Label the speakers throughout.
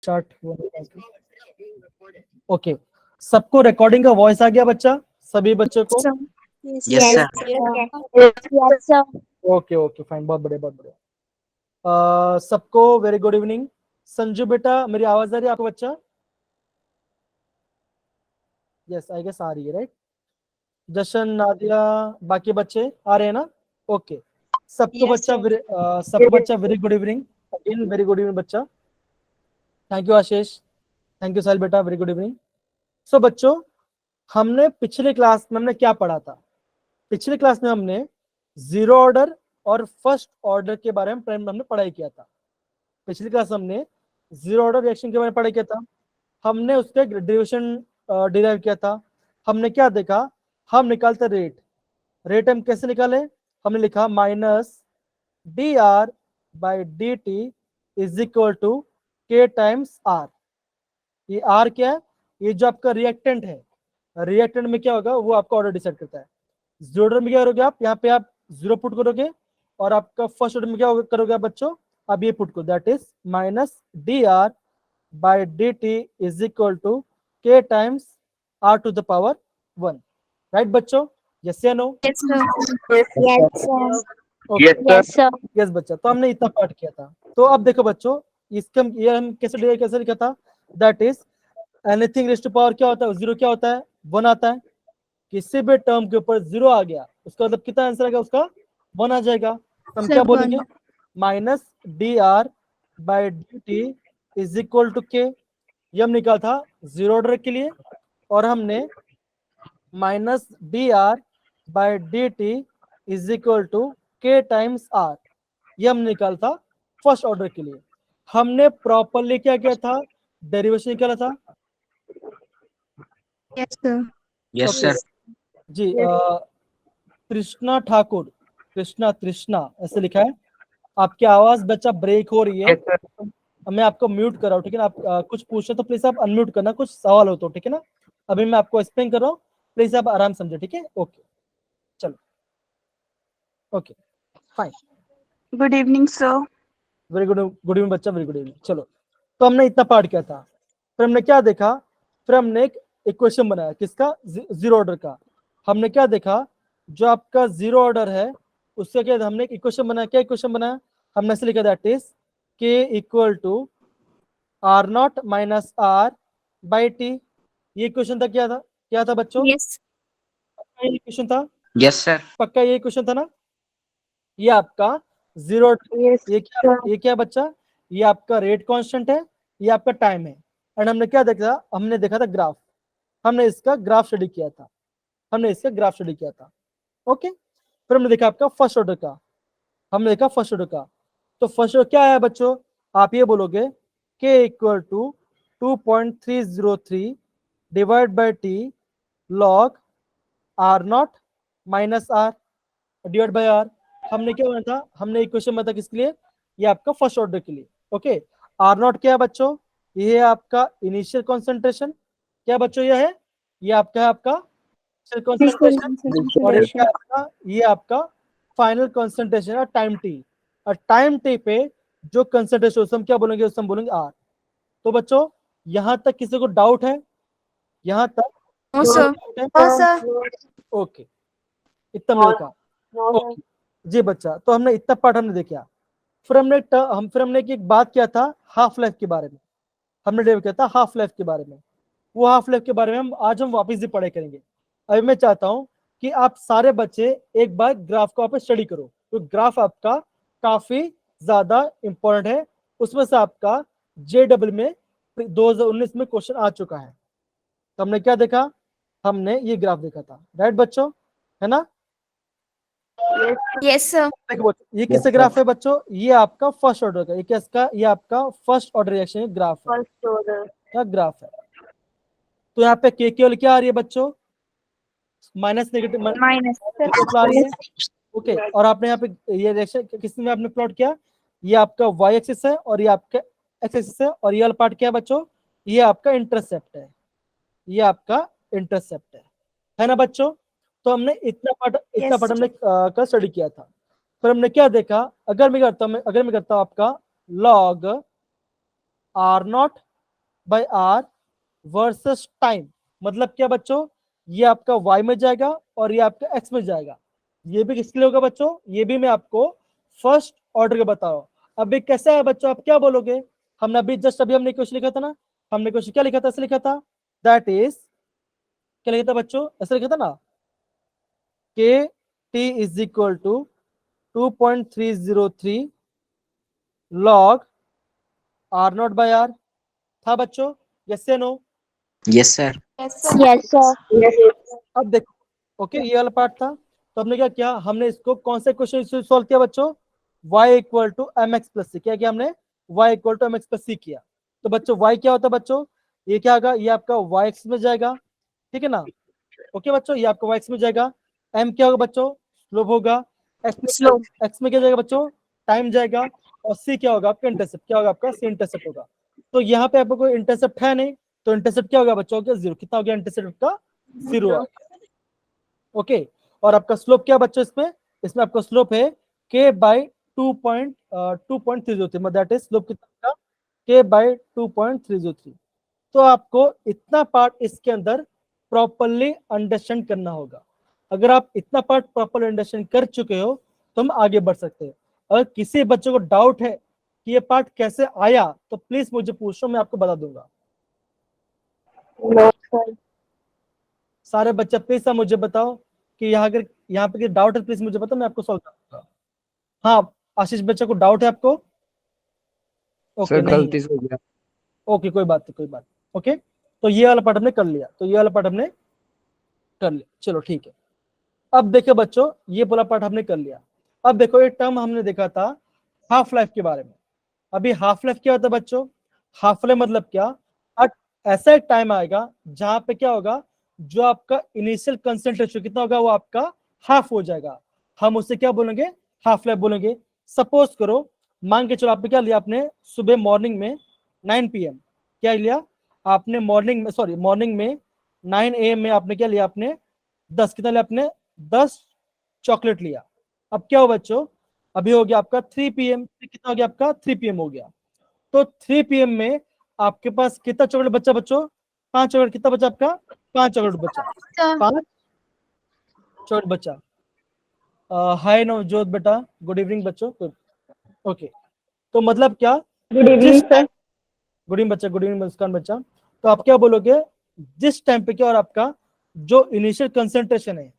Speaker 1: Start. Okay, सबको recording का voice आ गया बच्चा, सभी बच्चों को?
Speaker 2: Yes sir.
Speaker 3: Yes, sir.
Speaker 1: Okay okay fine, बहुत बढ़िया बहुत बढ़िया। सबको वेरी गुड इवनिंग। संजू बेटा, मेरी आवाज आ रही है आपको बच्चा? यस, आई गेस आ रही है, राइट? जशन, नादिया, बाकी बच्चे आ रहे हैं ना? ओके, सबको बच्चा very good evening. Again very good evening बच्चा। Thank you Ashish, thank you Sahil बेटा, वेरी गुड इवनिंग। सो बच्चों, हमने पिछले क्लास में हमने क्या पढ़ा था? पिछले क्लास में हमने जीरो ऑर्डर और फर्स्ट ऑर्डर के बारे में हमने पढ़ाई किया था। पिछली क्लास में हमने जीरो ऑर्डर रिएक्शन के बारे में पढ़ाई किया था। हमने उसका डेरिवेशन डिराइव किया था। हमने क्या देखा? हम निकालते रेट। रेट हम कैसे निकाले? हमने लिखा minus D R by D T is equal to K times R. ये आर क्या है? ये जो आपका रिएक्टेंट है, रिएक्टेंट में क्या होगा वो आपका ऑर्डर डिसाइड करता है। जीरो ऑर्डर में क्या करोगे आप? यहाँ पे आप जीरो पुट करोगे, और आपका फर्स्ट ऑर्डर में क्या करोगे आप बच्चों? अब ये पुट करो, that is minus D R by D T is equal to K times R to the power 1। Right बच्चों? यस या no?
Speaker 3: Yes, sir.
Speaker 1: Okay,
Speaker 3: Yes, sir.
Speaker 1: Yes बच्चा। तो हमने इतना पार्ट किया था। तो अब देखो बच्चों, इसका ये हम कैसे लिखा था? That is anything raise to power क्या होता है? जीरो क्या होता है? 1 आता है। किसी भी टर्म के ऊपर जीरो आ गया, उसका मतलब कितना आंसर आएगा? उसका 1 आ जाएगा। तो हम क्या बोलेंगे? Minus D R by D T is equal to K. ये हम निकाला था जीरो ऑर्डर के लिए, और हमने minus D R by D T is equal to K times R, ये हमने निकाला था फर्स्ट ऑर्डर के लिए। हमने प्रॉपरली क्या किया था? डेरिवेशन निकाला था।
Speaker 3: Yes, sir.
Speaker 2: Yes sir.
Speaker 1: जी, कृष्णा ठाकुर, तृष्णा ऐसे लिखा है। आपकी आवाज बच्चा ब्रेक हो रही है, मैं आपको म्यूट कर रहा हूँ, ठीक है ना? आप कुछ पूछे तो प्लीज आप अनम्यूट करना, कुछ सवाल हो तो, ठीक है ना? अभी मैं आपको एक्सप्लेन कर रहा हूँ, प्लीज आप आराम समझे, ठीक है? ओके, चलो, okay fine.
Speaker 4: Good evening sir.
Speaker 1: Very good good evening बच्चा, वेरी गुड इवनिंग। चलो, तो हमने इतना पार्ट किया था। फिर हमने क्या देखा? फिर हमने एक इक्वेशन बनाया, किसका? जीरो ऑर्डर का। हमने क्या देखा? जो आपका जीरो ऑर्डर है उसका क्या, हमने एक इक्वेशन बनाया। क्या इक्वेशन बनाया? हमने ऐसे लिखा, that is K equal to R naught minus R by T. ये इक्वेशन था, क्या था बच्चों?
Speaker 3: Yes.
Speaker 1: ये इक्वेशन था,
Speaker 2: यस सर।
Speaker 1: पक्का ये इक्वेशन था ना? ये आपका जीरो, ये क्या बच्चा? ये आपका रेट कांस्टेंट है, ये आपका टाइम है। एंड हमने क्या देखा? हमने देखा था ग्राफ। हमने इसका ग्राफ स्टडी किया था। ओके, फिर हमने देखा आपका फर्स्ट ऑर्डर का। तो फर्स्ट ऑर्डर क्या है बच्चों? आप ये बोलोगे K equal to 2.303 divide by T log R naught minus R divide by R. हमने क्या बनाया था? हमने इक्वेशन बनाया था किसके लिए? ये आपका फर्स्ट ऑर्डर के लिए। ओके, आर नॉट क्या है बच्चों? ये है आपका इनिशियल कॉन्सेंट्रेशन। क्या बच्चों ये है? ये आपका है आपका कॉन्सेंट्रेशन, और ये आपका फाइनल कॉन्सेंट्रेशन है टाइम टी। और टाइम टी पे जो कंसंट्रेशन उसे हम क्या बोलेंगे? उसे हम बोलेंगे आर। तो बच्चों, यहां तक किसी को डाउट है? यहां तक
Speaker 3: No, sir.
Speaker 1: ओके, इतना हमने देखा। ओके जी बच्चा, तो हमने इतना पार्ट हमने देखा। फिर हमने एक बात किया था हाफ लाइफ के बारे में। हमने डेव किया था हाफ लाइफ के बारे में। वो हाफ लाइफ के बारे में आज हम वापस भी पढ़ाई करेंगे। अभी मैं चाहता हूं कि आप सारे बच्चे एक बार ग्राफ को आप स्टडी करो, तो ग्राफ आपका काफी ज्यादा इंपॉर्टेंट है। उसमें से आपका JEE में 2019 में क्वेश्चन आ चुका है। तो हमने क्या देखा? हमने ये ग्राफ देखा था, राइट बच्चों? है ना?
Speaker 3: Yes, sir.
Speaker 1: देखो ये किससे ग्राफ है बच्चों? ये आपका फर्स्ट ऑर्डर का, ये किसका? ये आपका फर्स्ट ऑर्डर रिएक्शन ग्राफ है, क्या ग्राफ है? तो यहाँ पे के केवल क्या आ रही है बच्चों? माइनस नेगेटिव आ रही है। ओके, और आपने यहाँ पे ये रिएक्शन किसमें आपने प्लॉट किया? ये आपका वाई एक्सिस है, और ये आपका एक्स एक्सिस है, और ये वाला पार्ट क्या है बच्चों? ये आपका इंटरसेप्ट है, ये आपका इंटरसेप्ट है ना बच्चों? तो हमने इतना पार्ट हमने का स्टडी किया था। फिर हमने क्या देखा? अगर मैं करता हूँ आपका log R naught by R versus time, मतलब क्या बच्चों, ये आपका y में जाएगा और ये आपका x में जाएगा। ये भी किसके लिए होगा बच्चों, ये भी मैं आपको फर्स्ट ऑर्डर के बता रहा हूं। अब ये कैसा है बच्चों, आप क्या बोलोगे, हमने अभी जस्ट अभी हमने क्वेश्चन लिखा था ना, हमने क्वेश्चन क्या लिखा था, ऐसे लिखा था, दैट इज, क्या लिखा था बच्चों, ऐसे लिखा था ना, K T is equal to 2.303 log R naught by R, था बच्चों, यस या no.
Speaker 2: Yes, sir.
Speaker 3: Yes, sir.
Speaker 1: अब देखो, ओके, ये वाला पार्ट था। तो हमने क्या किया, हमने इसको कौन से क्वेश्चन से सॉल्व किया बच्चों, y equal to M X plus C, क्या किया हमने, y equal to M X plus C किया। तो बच्चों y क्या होता है बच्चों, ये क्या होगा, ये आपका y एक्स में जाएगा, ठीक है ना, ओके बच्चों, ये आपका y एक्स में जाएगा। m क्या होगा बच्चों, स्लोप होगा।
Speaker 3: Slope.
Speaker 1: x में क्या जाएगा बच्चों, टाइम जाएगा। और c क्या होगा आपका, इंटरसेप्ट, क्या होगा आपका, c इंटरसेप्ट होगा। तो यहाँ पे आपको कोई इंटरसेप्ट है नहीं, तो इंटरसेप्ट क्या होगा बच्चों, जीरो, कितना हो गया इंटरसेप्ट का, जीरो। ओके, और आपका स्लोप क्या बच्चों, इसमें इसमें आपका स्लोप है k by 2.303, that is slope कितना का, k बाई 2.303। तो आपको इतना पार्ट इसके अंदर प्रॉपरली अंडरस्टैंड करना होगा। अगर आप इतना पार्ट प्रॉपरली अंडरस्टैंड कर चुके हो तो हम आगे बढ़ सकते हैं। अगर किसी बच्चे को डाउट है कि ये पार्ट कैसे आया, तो प्लीज मुझे पूछो, मैं आपको बता दूंगा।
Speaker 3: No, sir.
Speaker 1: सारे बच्चे प्लीज आप मुझे बताओ कि यहाँ अगर यहाँ पे डाउट है, प्लीज मुझे बताओ, मैं आपको सॉल्व कर दूंगा। हाँ, आशीष बच्चे को डाउट है आपको, ओके
Speaker 5: सर
Speaker 1: नहीं है,
Speaker 5: गलती से हो गया।
Speaker 1: ओके कोई बात नहीं, कोई बात, ओके। तो ये वाला पार्ट हमने कर लिया, तो ये वाला पार्ट हमने कर लिया, चलो ठीक है। अब देखो बच्चों, ये पूरा पार्ट हमने कर लिया। अब देखो एक टर्म हमने देखा था हाफ लाइफ के बारे में। अभी हाफ लाइफ क्या होता है बच्चों, हाफ लाइफ मतलब क्या, ऐसा एक टाइम आएगा जहां पे क्या होगा, जो आपका इनिशियल कंसंट्रेशन कितना होगा, वो आपका हाफ हो जाएगा। हम उससे क्या बोलेंगे, हाफ लाइफ बोलेंगे। सपोज करो, मान के चलो आपने क्या लिया, आपने सुबह मॉर्निंग में 9 PM क्या लिया आपने, मॉर्निंग में, सॉरी मॉर्निंग में 9 AM में आपने क्या लिया, आपने 10, कितना लिया आपने, 10 चॉकलेट लिया। अब क्या हो बच्चों, अभी हो गया आपका 3 PM, कितना हो गया आपका, 3 PM हो गया। तो 3 PM में आपके पास कितना चॉकलेट बचा बच्चों, 5 चॉकलेट, कितना बचा आपका, 5 चॉकलेट बचा, 5 चॉकलेट बचा। हाय नवजोत बेटा, गुड इवनिंग बच्चों, ओके। तो मतलब क्या,
Speaker 3: Good evening, sir.
Speaker 1: Good evening बच्चा, गुड इवनिंग मुस्कान बच्चा। तो आप क्या बोलोगे, जिस टाइम पे क्या, और आपका जो इनिशियल कंसंट्रेशन है,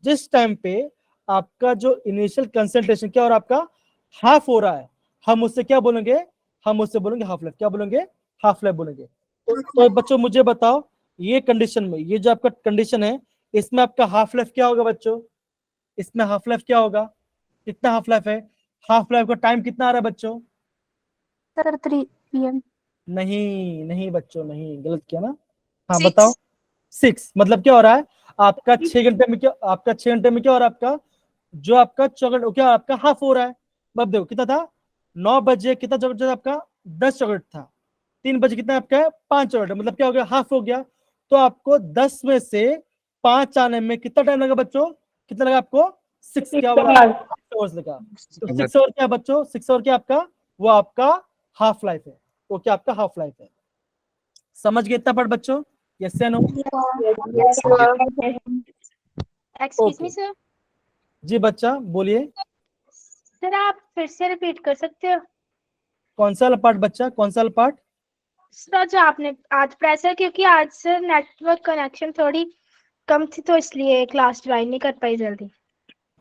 Speaker 1: जिस टाइम पे आपका जो इनिशियल कंसंट्रेशन क्या और आपका हाफ हो रहा है, हम उससे क्या बोलेंगे, हम उससे बोलेंगे हाफ लाइफ, क्या बोलेंगे, हाफ लाइफ बोलेंगे। तो बच्चों मुझे बताओ, ये कंडीशन में, ये जो आपका कंडीशन है, इसमें आपका हाफ लाइफ क्या होगा बच्चों, इसमें हाफ लाइफ क्या होगा, कितना हाफ लाइफ है, हाफ लाइफ का टाइम कितना आ रहा है बच्चों,
Speaker 4: Sir, 3 PM.
Speaker 1: नहीं नहीं बच्चों, नहीं, गलत किया ना, हाँ बताओ, 6, मतलब क्या हो रहा है, आपका 6 घंटे में क्या, आपका 6 घंटे में क्या हो रहा है, आपका जो आपका चॉकलेट क्या आपका हाफ हो रहा है। अब देखो कितना था, 9 बजे कितना चॉकलेट था आपका, 10 चॉकलेट था। 3 बजे कितना आपका है, 5 चॉकलेट, मतलब क्या हो गया, हाफ हो गया। तो आपको 10 में से 5 आने में कितना टाइम लगा बच्चों, कितना लगा आपको, 6 क्या बोला, 6 आवर्स लगा। तो 6 आवर क्या बच्चों, 6 आवर क्या आपका, वो आपका हाफ लाइफ है, वो क्या आपका हाफ लाइफ है। समझ गए इतना पढ़ बच्चों, यस या no,
Speaker 3: Yes, sir.
Speaker 6: Excuse me
Speaker 1: okay.
Speaker 6: Sir,
Speaker 1: जी बच्चा बोलिए,
Speaker 6: सर आप फिर से रिपीट कर सकते हो
Speaker 1: कौन सा वाला पार्ट बच्चा, कौन सा वाला पार्ट,
Speaker 6: सर जो आपने आज प्रेशर, क्योंकि आज सर नेटवर्क कनेक्शन थोड़ी कम थी तो इसलिए क्लास ज्वाइन नहीं कर पाई जल्दी।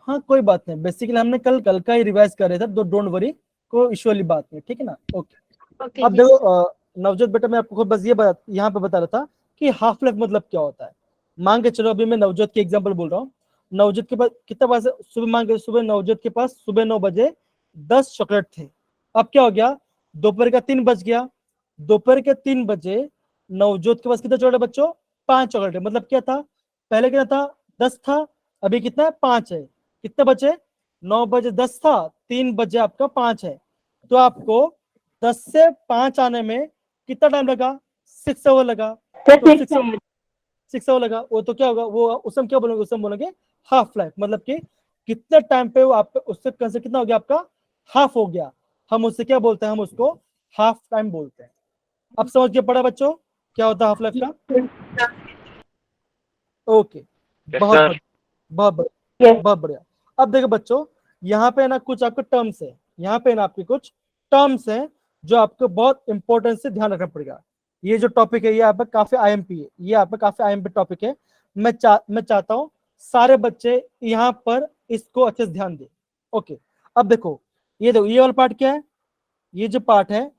Speaker 1: हाँ कोई बात नहीं, बेसिकली हमने कल का ही रिवाइज कर रहे थे, तो डोंट वरी, कोई इशू वाली बात नहीं, ठीक है ना, ओके।
Speaker 6: ओके
Speaker 1: अब
Speaker 6: जी
Speaker 1: देखो नवजोत बेटा, मैं आपको खुद बस ये यहाँ पे बता रहा था कि हाफ लाइफ मतलब क्या होता है। मान के चलो, अभी मैं नवजोत के एग्जांपल बोल रहा हूँ, नवजोत के पास कितना पास सुबह, मान के सुबह नवजोत के पास सुबह 9 बजे 10 चॉकलेट थे। अब क्या हो गया, दोपहर का 3 बज गया, दोपहर के 3 बजे नवजोत के पास कितना चॉकलेट बच्चों, 5 चॉकलेट है। मतलब क्या था, पहले कितना था, 10 था, अभी कितना है, 5 है। कितने बचे, 9 बजे 10 था, 3 बजे आपका 5 है। तो आपको 10 से 5 आने में कितना टाइम लगा, 6 आवर लगा। तो 6 आवर लगा, वो तो क्या होगा, वो उस हम क्या बोलेंगे, उस हम बोलेंगे हाफ लाइफ, मतलब कि कितने टाइम पे वो आपका उससे कंसे कितना हो गया, आपका हाफ हो गया। हम उससे क्या बोलते हैं, हम उसको हाफ टाइम बोलते हैं। अब समझ के पड़ा बच्चों क्या होता है हाफ लाइफ का? ओके, बहुत बढ़िया, बहुत बढ़िया,
Speaker 3: Yes.
Speaker 1: बहुत बढ़िया। अब देखो बच्चों, यहाँ पे ना कुछ आपके टर्म्स है, यहाँ पे ना आपके कुछ टर्म्स हैं जो आपको बहुत इंपॉर्टेंस से ध्यान रखना पड़ेगा। ये जो टॉपिक है ये आप काफी आईएमपी है, ये आप काफी आईएमपी टॉपिक है। मैं चाहता हूँ सारे बच्चे यहाँ पर इसको अच्छे से ध्यान दें। ओके, अब देखो ये देखो, ये वाला पार्ट क्या है? ये जो पार्ट है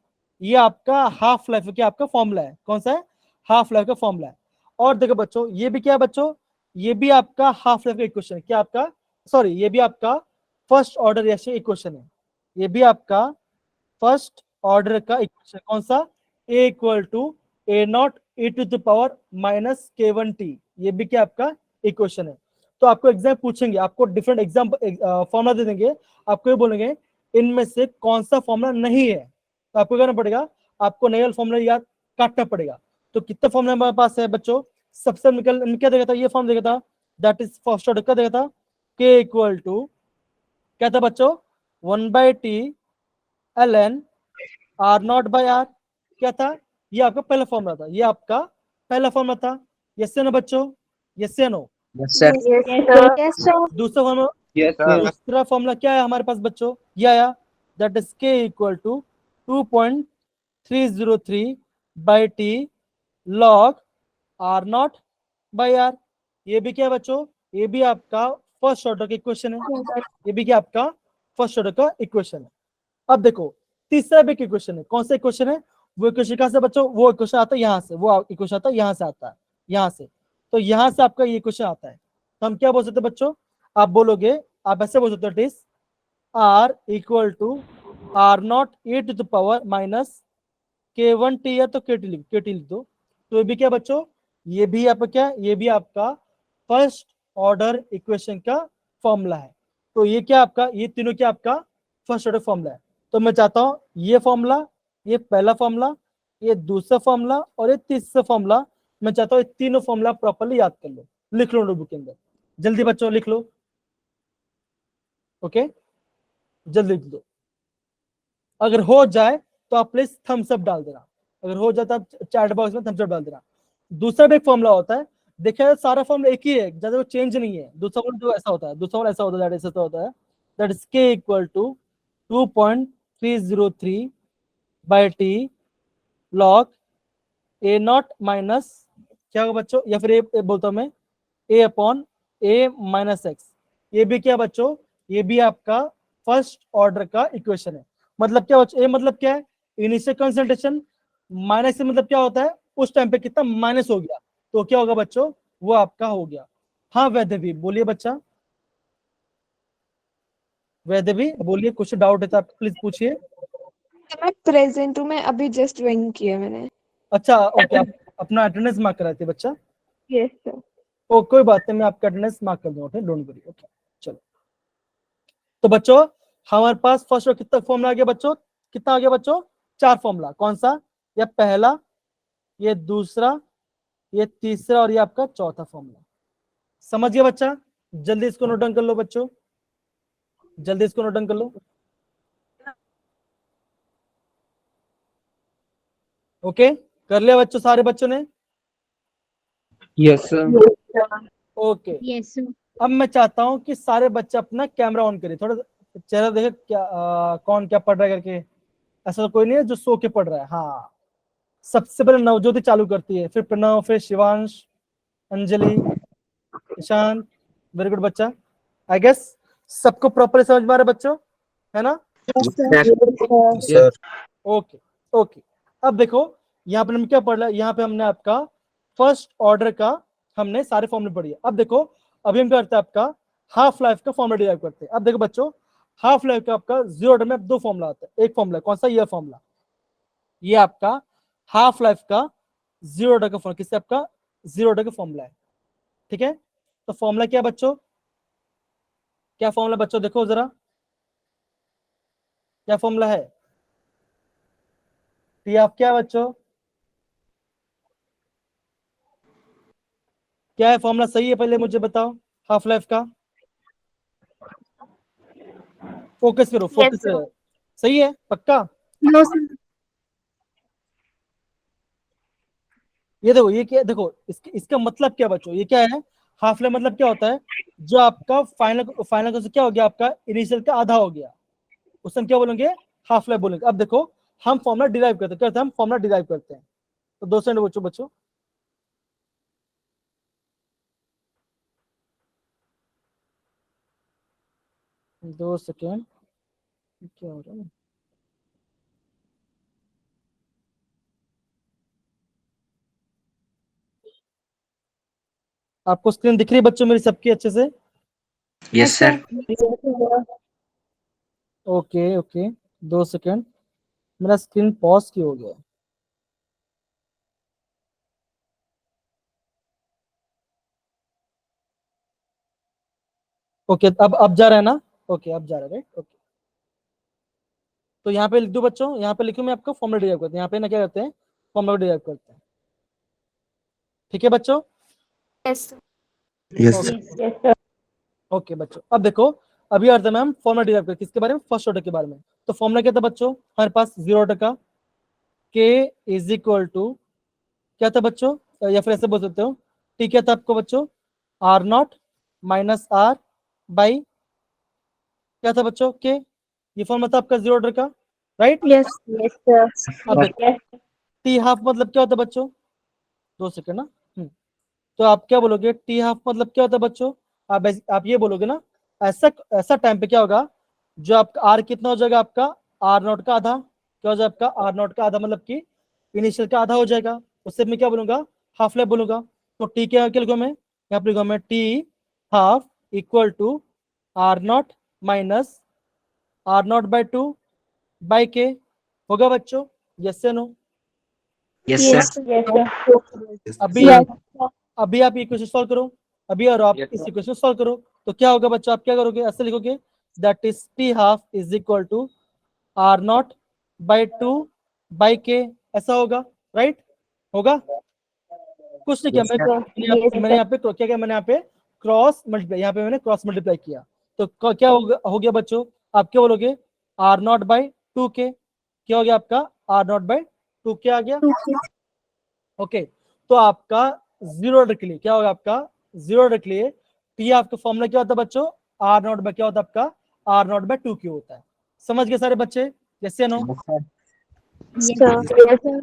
Speaker 1: ये आपका हाफ लाइफ का आपका फॉर्मूला है। कौन सा है? हाफ लाइफ का फॉर्मूला है। और देखो बच्चों, ये भी क्या है बच्चों? ये भी आपका हाफ लाइफ का इक्वेशन है। क्या आपका? सॉरी, ये भी आपका फर्स्ट ऑर्डर रिएक्शन इक्वेशन है। ये भी आपका फर्स्ट ऑर्डर का इक्वेशन। कौन सा? A equal to A naught E to the power minus k1t। ये भी क्या आपका इक्वेशन है। तो आपको एग्जाम पूछेंगे, आपको डिफरेंट एग्जाम फॉर्मूला दे देंगे, आपको ये बोलेंगे इनमें से कौन सा फॉर्मूला नहीं है। तो आपको करना पड़ेगा, आपको नया फॉर्मूला याद काटना पड़ेगा। तो कितना फॉर्मूला हमारे पास है बच्चों? सबसे निकल क्या देगा था? ये फॉर्म देगा था, दैट इज फर्स्ट ऑर्डर का देगा था, k इक्वल टू क्या था बच्चों? 1/t ln r naught by r। क्या था? ये आपका पहला फॉर्मूला था, ये आपका पहला फॉर्मूला था। यस या नो बच्चों? यस या no?
Speaker 2: Yes, sir.
Speaker 3: Yes, sir.
Speaker 4: Yes, sir.
Speaker 1: दूसरा फॉर्मूला,
Speaker 2: Yes, sir.
Speaker 1: दूसरा फॉर्मूला क्या है हमारे पास बच्चों? ये आया, that is k equal to 2.303/t log r naught by r। ये भी क्या है बच्चों? ये भी आपका फर्स्ट ऑर्डर का इक्वेशन है। ये भी क्या आपका फर्स्ट ऑर्डर का इक्वेशन है। अब देखो तीसरा भी इक्वेशन है। कौन सा इक्वेशन है? वो इक्वेशन कहां से बच्चों? वो इक्वेशन आता है यहाँ से, वो इक्वेशन आता है यहाँ से, आता है यहाँ से। तो यहाँ से आपका ये इक्वेशन आता है। तो हम क्या बोल सकते हैं बच्चों? आप बोलोगे, आप ऐसे बोल सकते हो, it is r equal to r naught e to the power minus k1t है तो kt लिख दो। तो ये भी क्या बच्चों? ये भी आपका क्या? ये भी आपका फर्स्ट ऑर्डर इक्वेशन का फॉर्मूला है। तो ये क्या आपका? ये तीनों क्या आपका फर्स्ट ऑर्डर फॉर्मूला है। तो मैं चाहता हूं ये फॉर्मूला, ये पहला फॉर्मूला, ये दूसरा फॉर्मूला और ये तीसरा फॉर्मूला, मैं चाहता हूं ये तीनों फॉर्मूला प्रॉपर्ली याद कर लो। लिख लो नोटबुक के अंदर, जल्दी बच्चों लिख लो। ओके, जल्दी लिख दो। अगर हो जाए तो आप प्लीज थम्स अप डाल देना। अगर हो जाता है चैट बॉक्स में थम्स अप डाल देना। दूसरा भी एक फॉर्मूला होता है, देखिए सारा फॉर्मूला एक ही है, ज्यादा चेंज नहीं है। दूसरा फॉर्मूला जो ऐसा होता है, दूसरा फॉर्मूला ऐसा होता है, ऐसा होता है, that is k equal to 2.303/t log a naught minus क्या होगा बच्चों? या फिर ए बोलता हूं मैं, a upon a minus x. ये भी क्या बच्चों? ये भी आपका फर्स्ट ऑर्डर का इक्वेशन है। मतलब क्या बच्चों? ए मतलब क्या है? Initial concentration. माइनस से मतलब क्या होता है? उस टाइम पे कितना माइनस हो गया, तो क्या होगा बच्चों? वो आपका हो गया। हाँ वैद्यवी बोलिए बच्चा, वैद्यवी बोलिए, कुछ डाउट है तो आप प्लीज पूछिए।
Speaker 5: मैं प्रेजेंट हूँ, मैं अभी जस्ट ज्वाइन किया मैंने।
Speaker 1: अच्छा ओके, आप अपना अटेंडेंस मार्क कराते बच्चा।
Speaker 5: Yes sir.
Speaker 1: ओ कोई बात नहीं, मैं आपका अटेंडेंस मार्क कर दूंगा, डोंट वरी। ओके चलो, तो बच्चों हमारे पास फर्स्ट कितना फॉर्मूला आ गया बच्चों? कितना आ गया बच्चों? 4 फॉर्मूला। कौन सा? ये पहला, ये दूसरा, ये तीसरा और ये आपका चौथा फॉर्मूला। समझ गया बच्चा? जल्दी इसको नोट डाउन कर लो बच्चों, जल्दी इसको नोट डाउन कर लो। ओके, कर लिया बच्चों सारे बच्चों ने?
Speaker 2: Yes, sir.
Speaker 3: Yes, sir.
Speaker 1: Okay,
Speaker 6: Yes, sir.
Speaker 1: अब मैं चाहता हूं कि सारे बच्चे अपना कैमरा ऑन करें, थोड़ा चेहरा देखे क्या कौन क्या पढ़ रहा है करके। ऐसा तो कोई नहीं है जो सो के पढ़ रहा है। हाँ, सबसे पहले नवज्योति चालू करती है, फिर प्रणव, फिर शिवांश, अंजलि, ईशांत। वेरी गुड बच्चा। आई गेस सबको प्रॉपर समझ में आ रहा है बच्चों, है ना?
Speaker 3: Yes, sir.
Speaker 2: Yes, sir.
Speaker 1: Okay okay, अब देखो यहाँ पे हमने क्या पढ़ लिया? यहाँ पे हमने आपका फर्स्ट ऑर्डर का हमने सारे फॉर्मूले पढ़ी है। अब देखो अभी हम क्या करते हैं, आपका हाफ लाइफ का फॉर्मूला डिराइव करते हैं। अब देखो बच्चों, हाफ लाइफ का आपका जीरो ऑर्डर में अब 2 फॉर्मूला आता है। एक फॉर्मूला कौन सा? ये फॉर्मूला, ये आपका हाफ लाइफ का जीरो ऑर्डर का फॉर्मूला, किससे? आपका जीरो ऑर्डर का फॉर्मूला है। ठीक है, तो फॉर्मूला क्या बच्चों? क्या फॉर्मूला बच्चों? देखो जरा क्या फॉर्मूला है? तो ये आप क्या है बच्चों? क्या है फॉर्मूला? सही है पहले मुझे बताओ हाफ लाइफ का। फोकस करो, फोकस करो। सही है पक्का?
Speaker 4: No, sir.
Speaker 1: ये देखो, ये क्या, देखो इसका मतलब क्या बच्चों, ये क्या है, हाफ लाइफ मतलब क्या होता है, जो आपका फाइनल का क्या हो गया, आपका इनिशियल का आधा हो गया, उस हम क्या बोलेंगे, हाफ लाइफ बोलेंगे। अब देखो हम फॉर्मूला डिराइव करते हैं, क्या होता है, हम फॉर्मूला डिराइव करते हैं। तो 2 सेकंड बच्चों बच्चों, दो सेकेंड, क्या हो रहा है, आपको स्क्रीन दिख रही है बच्चों मेरी सबकी अच्छे से?
Speaker 2: Yes, sir.
Speaker 1: Okay okay, 2 second, मेरा स्क्रीन पॉज क्यों हो गया? ओके, अब जा रहा है ना? ओके, अब जा रहा है, राइट? ओके, तो यहाँ पे लिख दो बच्चों, यहाँ पे लिखूं मैं आपको फॉर्मूला डिराइव करते हैं, यहाँ पे ना क्या करते हैं, फॉर्मूला डिराइव करते हैं। ठीक है बच्चों?
Speaker 4: Yes
Speaker 2: Yes,
Speaker 1: okay
Speaker 2: sir.
Speaker 3: Yes, sir.
Speaker 1: Okay बच्चों, अब देखो, अभी अर्थ में हम फॉर्मूला डिराइव करते हैं, किसके बारे में, फर्स्ट ऑर्डर के बारे में। तो फॉर्मूला क्या था बच्चों हमारे पास, 0 ऑर्डर का, के इज इक्वल टू क्या था बच्चों, या फिर ऐसे बोल सकते हो, टी क्या था आपको बच्चों, R naught minus R by क्या था बच्चों, के। ये फॉर्मूला था आपका 0 ऑर्डर का, राइट?
Speaker 3: Yes, sir.
Speaker 1: अब देखो,
Speaker 3: Yes,
Speaker 1: टी हाफ मतलब क्या होता है बच्चों, 2 सेकंड ना। तो आप क्या बोलोगे, टी हाफ मतलब क्या होता है बच्चों, आप ये बोलोगे ना, ऐसा ऐसा टाइम पे क्या होगा, जो आपका आर कितना हो जाएगा, आपका आर नॉट का आधा, क्या हो जाएगा आपका आर नॉट का आधा, मतलब कि इनिशियल का आधा हो जाएगा, उससे मैं क्या बोलूंगा, हाफ लाइफ बोलूंगा। तो टी क्या लिखूंगा मैं, यहाँ पे लिखूंगा मैं, T half equal to R naught minus R naught by 2 by K, होगा बच्चों, यस से no?
Speaker 2: Yes,
Speaker 3: yes,
Speaker 2: sir.
Speaker 3: yes, sir.
Speaker 1: अभी
Speaker 3: Yes,
Speaker 1: अभी आप ये क्वेश्चन सॉल्व करो, अभी और आप इस इक्वेशन सॉल्व करो, तो क्या होगा बच्चों, आप क्या करोगे, ऐसे लिखोगे, that is T half is equal to R naught by 2 by K, ऐसा होगा, राइट? होगा? कुछ नहीं किया
Speaker 2: Yes,
Speaker 1: मैं,
Speaker 2: sir.
Speaker 3: yes,
Speaker 1: मैंने यहाँ पे क्या किया, मैंने यहाँ पे क्रॉस मल्टीप्लाई, यहाँ पे मैंने क्रॉस मल्टीप्लाई किया, तो क्या हो गया बच्चों, आप क्या बोलोगे, आर नॉट बाई 2 के, क्या हो गया आपका, आर नॉट बाई 2 के आ गया। ओके, तो आपका 0 ऑर्डर के लिए क्या होगा, आपका 0 ऑर्डर के लिए टी आपका फॉर्मूला क्या होता है बच्चों, आर नॉट बाय क्या होता है आपका, आर नॉट बाय 2 क्यू होता है। समझ गए सारे बच्चे, यस या no?
Speaker 2: Yes, sir.
Speaker 3: sir. Yes, sir.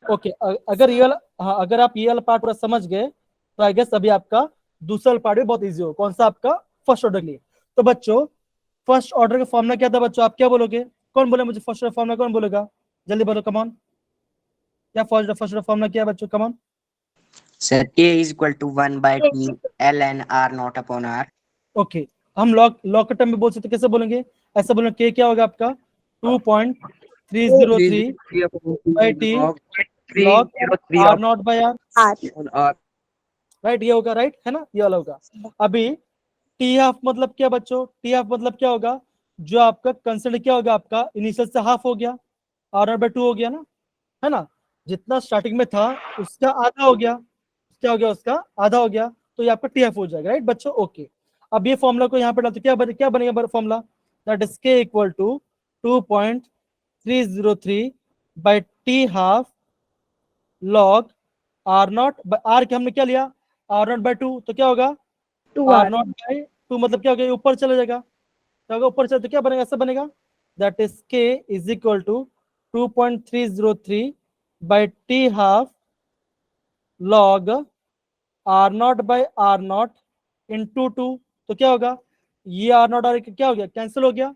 Speaker 1: Okay, अगर ये वाला, हाँ, अगर आप ये वाला पार्ट पूरा समझ गए, तो आई गेस अभी आपका दूसरा पार्ट भी बहुत इजी हो, कौन सा, आपका फर्स्ट ऑर्डर के लिए। तो बच्चों फर्स्ट ऑर्डर का फॉर्मूला क्या था बच्चों, आप क्या बोलोगे, कौन बोले मुझे फर्स्ट ऑर्डर फॉर्मूला, कौन बोलेगा, जल्दी बोलो, कमॉन, क्या फर्स्ट ऑर्डर फॉर्मूला क्या है बच्चों, come on?
Speaker 2: Sir, A is equal to 1 by T ln R naught upon R.
Speaker 1: Okay, हम लॉग के टर्म में बोल सकते, कैसे बोलेंगे, ऐसा बोलेंगे, के क्या होगा आपका 2.303 by T log R naught by R,
Speaker 2: R.
Speaker 1: Right? ये होगा, राइट है ना, ये वाला होगा। अभी टी हाफ मतलब क्या बच्चों, टी हाफ मतलब क्या होगा, जो आपका कंसिडर क्या होगा, आपका इनिशियल से हाफ हो गया, आर नॉट बाई 2 हो गया ना, है ना, जितना स्टार्टिंग में था उसका आधा हो गया, क्या हो गया, उसका आधा हो गया, तो ये आपका टी हाफ हो जाएगा, राइट बच्चों? ओके, अब ये फॉर्मूला को यहाँ पे डालते, क्या बनेगा formula, that is K equal to 2.303 by T half log R naught, R के हमने क्या लिया, आर नॉट बाई 2, तो क्या होगा,
Speaker 3: Two
Speaker 1: R
Speaker 3: R.
Speaker 1: Naught by 2 मतलब क्या हो गया, ऊपर चला जाएगा, क्या होगा, ऊपर चले तो क्या बनेगा, ऐसा बनेगा, that is K is equal to 2.303 by T half log R naught by R naught into 2, तो क्या होगा, ये आर नॉट और क्या हो गया, कैंसिल हो गया,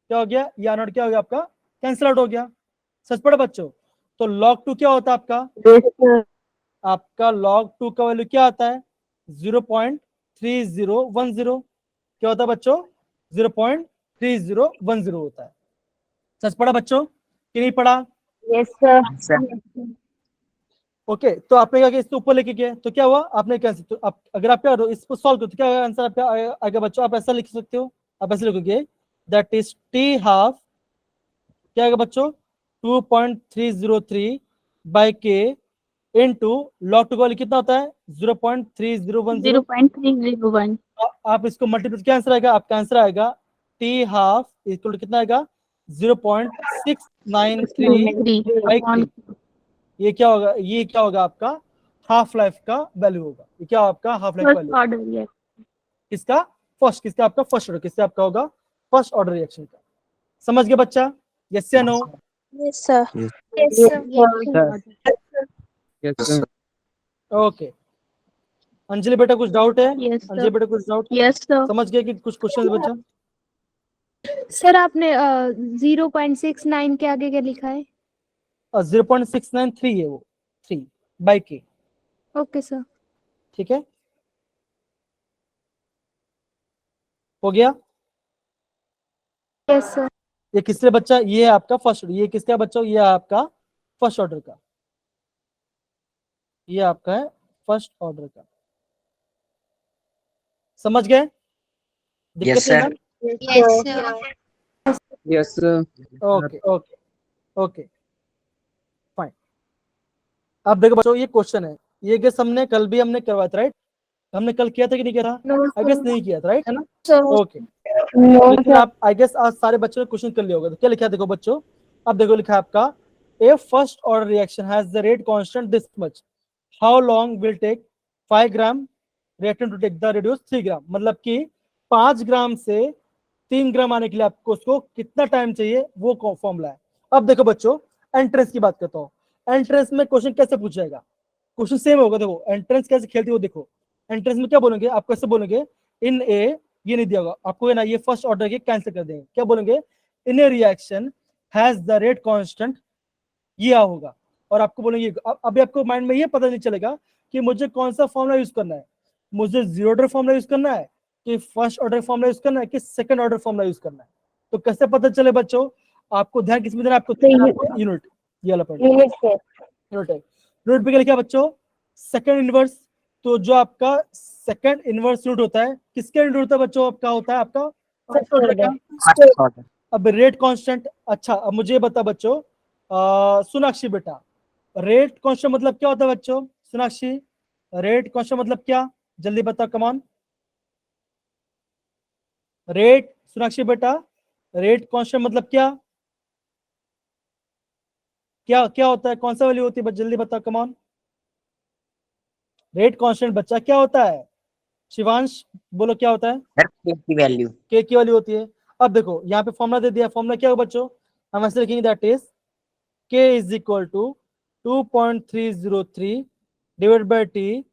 Speaker 1: क्या हो गया, ये आर नॉट क्या हो गया आपका, कैंसिल आउट हो गया। सच पड़ा बच्चों? तो log 2 क्या होता है आपका,
Speaker 3: Yes, sir.
Speaker 1: आपका log 2 का वैल्यू क्या आता है, 0.3010, क्या होता है बच्चों, 0.3010 होता है। सच पड़ा बच्चों कि नहीं पड़ा?
Speaker 3: Yes, sir.
Speaker 2: Sir.
Speaker 1: ओके, तो आपने क्या किया, इसके ऊपर लेके गए, तो क्या हुआ, आपने क्या, तो आप अगर आप क्या इसको सॉल्व करो, तो क्या आंसर आपका आएगा बच्चों, आप ऐसा लिख सकते हो, आप ऐसे लिखोगे, दैट इज टी हाफ क्या आएगा बच्चों, 2.303 बाई के इनटू log 2 का वैल्यू कितना होता है, 0.3010।
Speaker 4: 0.301
Speaker 1: आप इसको मल्टीप्लाई, क्या आंसर आएगा, आपका आंसर आएगा टी हाफ इक्वल टू कितना आएगा, 0.693
Speaker 4: 3
Speaker 1: बाई
Speaker 4: upon
Speaker 1: के, ये क्या होगा, ये क्या होगा आपका हाफ लाइफ का वैल्यू होगा। ये क्या आपका half life
Speaker 4: first
Speaker 1: value
Speaker 4: order reaction.
Speaker 1: किसका, फर्स्ट, किसका आपका फर्स्ट ऑर्डर, किसका आपका होगा फर्स्ट ऑर्डर रिएक्शन का। समझ गए बच्चा, यस या no?
Speaker 5: Yes, sir.
Speaker 6: Yes, sir.
Speaker 7: Yes, sir.
Speaker 1: Okay, Anjali बेटा कुछ डाउट है?
Speaker 4: Yes
Speaker 1: Anjali
Speaker 4: sir.
Speaker 1: बेटा कुछ डाउट,
Speaker 4: यस सर।
Speaker 1: समझ गए कि कुछ क्वेश्चन बच्चा?
Speaker 4: सर आपने 0.69 के आगे क्या लिखा है?
Speaker 1: 0.693 है वो, 3/k,
Speaker 4: ओके सर।
Speaker 1: ठीक है, हो गया।
Speaker 4: Yes sir.
Speaker 1: ये किससे बच्चा, ये है आपका फर्स्ट, ये किसका बच्चा, ये है आपका फर्स्ट ऑर्डर का, ये आपका है फर्स्ट ऑर्डर का। समझ गए? दिक्कत
Speaker 2: Yes,
Speaker 1: है
Speaker 2: sir.
Speaker 1: ना?
Speaker 6: Yes, sir.
Speaker 7: Yes, sir.
Speaker 1: Okay okay okay fine. अब देखो बच्चों, ये क्वेश्चन है, ये गेस हमने कल भी हमने करवाया था, राइट? हमने कल किया था कि नहीं किया था? आई गेस नहीं किया था, राइट, है ना? ओके, लेकिन आप आई गेस आज सारे बच्चों ने क्वेश्चन कर लिया होगा। तो क्या लिखा है देखो बच्चों, अब देखो लिखा है आपका a first order reaction has the rate constant this much, how long will take 5 gram reactant to take the radius 3 gram. मतलब कि 5 ग्राम से 3 ग्राम आने के लिए आपको उसको कितना टाइम चाहिए, वो फॉर्मूला है। अब देखो बच्चों, एंट्रेंस की बात करता हूँ। एंट्रेंस में क्वेश्चन कैसे पूछेगा, क्वेश्चन सेम होगा। देखो एंट्रेंस कैसे खेलती है वो देखो। एंट्रेंस में क्या बोलेंगे, आप कैसे बोलेंगे, इन ए, ये नहीं दिया होगा आपको, है ना, ये फर्स्ट ऑर्डर के कैंसिल कर देंगे। क्या बोलेंगे, in a reaction has the rate constant, ये होगा। और आपको बोलेंगे, अभी आपको माइंड में ये पता नहीं चलेगा कि मुझे कौन सा फॉर्मूला यूज करना है, मुझे जीरो ऑर्डर फॉर्मूला यूज करना है कि फर्स्ट ऑर्डर फॉर्मूला यूज करना है कि सेकंड ऑर्डर फॉर्मूला यूज करना है। तो कैसे पता चले बच्चों, आपको ध्यान किस में देना है, आपको यूनिट, ये वाला पॉइंट, यूनिट है। यूनिट पे क्या लिखा है बच्चों, सेकंड इनवर्स। तो जो आपका सेकंड इनवर्स यूनिट होता है, किसका यूनिट होता है बच्चों, आपका होता है आपका फर्स्ट ऑर्डर का।
Speaker 2: First order.
Speaker 1: अब रेट कांस्टेंट, अच्छा अब मुझे बता बच्चों, सोनाक्षी बेटा, रेट कांस्टेंट मतलब क्या होता है बच्चों? सोनाक्षी, रेट कांस्टेंट मतलब क्या, जल्दी बता, कमान। रेट, सोनाक्षी बेटा, रेट कांस्टेंट मतलब क्या, क्या क्या होता है, कौन सा वैल्यू होती है, जल्दी बता, कमान। रेट कांस्टेंट बच्चा क्या होता है, शिवांश बोलो क्या होता है?
Speaker 2: Sir, K की value.
Speaker 1: के की वाली होती है। अब देखो यहाँ पे फॉर्मूला दे दिया, फॉर्मूला क्या होगा बच्चों, हम ऐसे लिखेंगे, that is K is equal to 2.303 divide by T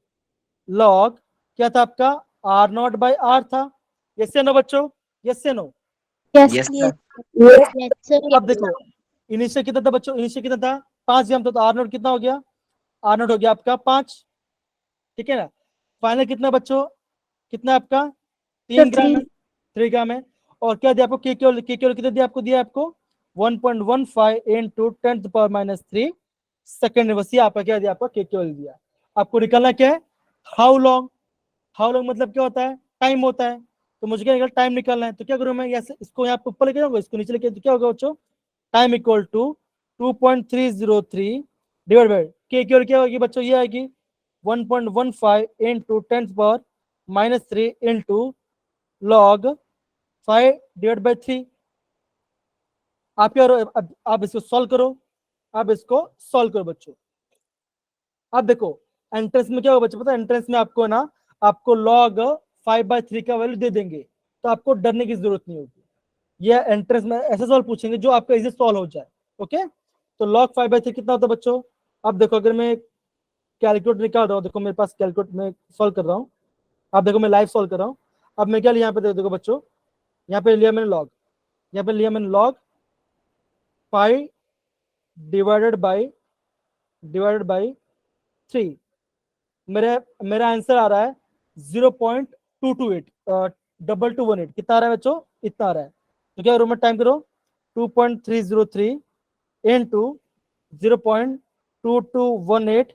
Speaker 1: log, क्या था आपका, आर नॉट बाई आर था। यस या नो बच्चों, यस या no?
Speaker 2: Yes, sir.
Speaker 6: Yes, sir.
Speaker 1: अब देखो इनिशियल कितना था बच्चों, इनिशियल कितना था, 5 ग्राम था, तो आर नॉट कितना हो गया, आर नॉट हो गया आपका 5, ठीक है ना। फाइनल कितना बच्चों, कितना आपका 3 ग्राम है, 3 ग्राम है। और क्या दिया आपको, के कितना दिया आपको, दिया आपको 1.15 into 10 to power minus 3 second inverse. ये आपका क्या दिया, आपका के दिया। आपको निकालना क्या है, हाउ लॉन्ग, हाउ लॉन्ग मतलब क्या होता है, टाइम होता है। तो मुझे क्या निकल, टाइम निकालना है। तो क्या करूं मैं, यहाँ इसको यहाँ ऊपर लेके जाऊंगा, इसको नीचे लेके, तो क्या होगा बच्चों, time equal to 2.303 divide by K क्या होगी बच्चों, ये आएगी 1.15 into 10 power minus 3 into log 5 divide by 3। आप क्या करो, अब आप इसको सॉल्व करो, आप इसको सॉल्व करो बच्चों। अब देखो एंट्रेंस में क्या होगा बच्चों, पता है एंट्रेंस में आपको ना, आपको log 5/3 का वैल्यू दे देंगे, तो आपको डरने की जरूरत नहीं होगी। ये एंट्रेंस में ऐसे सवाल पूछेंगे जो आपका इजी सॉल्व हो जाए। ओके, तो log 5/3 कितना होता है बच्चों? अब देखो अगर मैं कैलकुलेटर निकाल रहा हूँ, देखो मेरे पास कैलकुलेटर में सॉल्व कर रहा हूँ, अब देखो मैं लाइव सॉल्व कर रहा हूँ। अब मैं क्या लिया यहाँ पे, देखो बच्चों, यहाँ पे लिया मैंने लॉग, यहाँ पे लिया मैंने log 5 डिवाइडेड बाई 3, मेरा आंसर आ रहा है 0.228 2218, कितना आ रहा है बच्चों, इतना आ रहा है। तो क्या करो, मैं टाइम करो 2.303 into 0.2218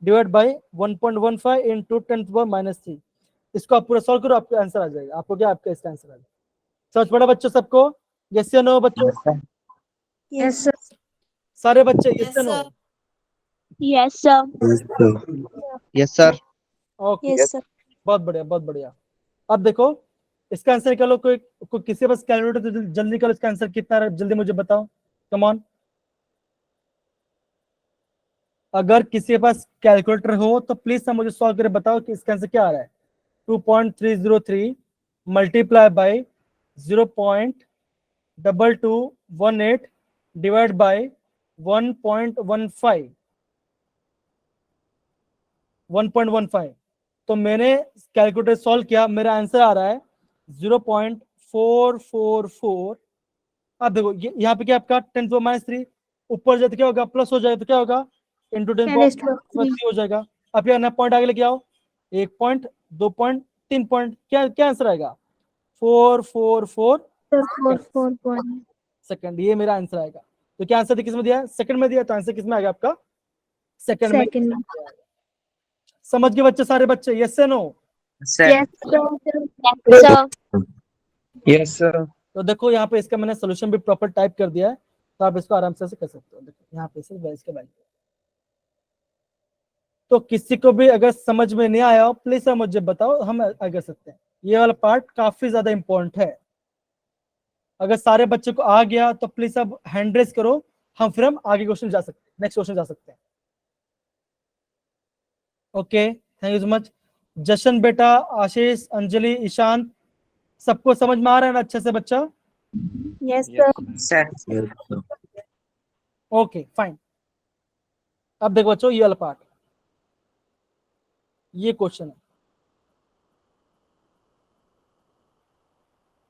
Speaker 1: divide by 1.15 into 10 to the minus 3। इसको आप पूरा सॉल्व करो, आपका आंसर आ जाएगा। आपको क्या, आपका इसका आंसर आ जाएगा। समझ पड़ा बच्चों सबको, यस या नो बच्चों?
Speaker 2: Yes, sir.
Speaker 6: Yes, sir.
Speaker 1: सारे बच्चे यस या no?
Speaker 4: Yes sir.
Speaker 7: Yes, sir.
Speaker 1: Okay,
Speaker 5: Yes, sir.
Speaker 1: बहुत बढ़िया बहुत बढ़िया। अब देखो इसका आंसर निकालो, कोई किसी पास कैलकुलेटर तो जल्दी निकालो, इसका आंसर कितना है, जल्दी मुझे बताओ, कम ऑन। अगर किसी के पास कैलकुलेटर हो तो प्लीज सब मुझे सॉल्व करके बताओ कि इसका आंसर क्या आ रहा है। 2.303 मल्टीप्लाई बाय 0.2218 डिवाइड बाय 1.15 तो मैंने कैलकुलेटर सॉल्व किया, मेरा आंसर आ रहा है 0.444। अब देखो यहाँ पे क्या आपका 10⁻³ ऊपर जाए तो क्या होगा, प्लस हो जाएगा तो क्या होगा, इंटू 10⁻³ हो जाएगा। अब यहाँ ना पॉइंट आगे लेके आओ, 1 पॉइंट, 2 पॉइंट, 3 पॉइंट, क्या क्या आंसर आएगा 444 सेकंड, ये मेरा आंसर आएगा। तो क्या आंसर किस में दिया है, सेकंड में दिया, तो आंसर किस में आएगा आपका सेकंड में। समझ गए बच्चे, सारे बच्चे, यस से नो?
Speaker 2: Sir
Speaker 7: Yes, sir.
Speaker 1: तो देखो यहाँ पे इसका मैंने सोल्यूशन भी प्रॉपर टाइप कर दिया है, तो आप इसको आराम से कर सकते हो। देखो यहाँ पे सिर्फ इसके वैल्यू। तो किसी को भी अगर समझ में नहीं आया हो प्लीज आप मुझे बताओ, हम आगे कर सकते हैं। ये वाला पार्ट काफी ज्यादा इंपॉर्टेंट है। अगर सारे बच्चे को आ गया तो प्लीज अब हैंड रेस करो, फिर हम आगे क्वेश्चन जा सकते हैं, नेक्स्ट क्वेश्चन जा सकते हैं। Okay, thank you so much. Jashan बेटा, आशीष, अंजलि, ईशांत, सबको समझ में आ रहा है ना अच्छे से बच्चा?
Speaker 3: Yes, sir.
Speaker 2: Sir
Speaker 1: okay fine. अब देखो बच्चों ये वाला पार्ट, ये क्वेश्चन है।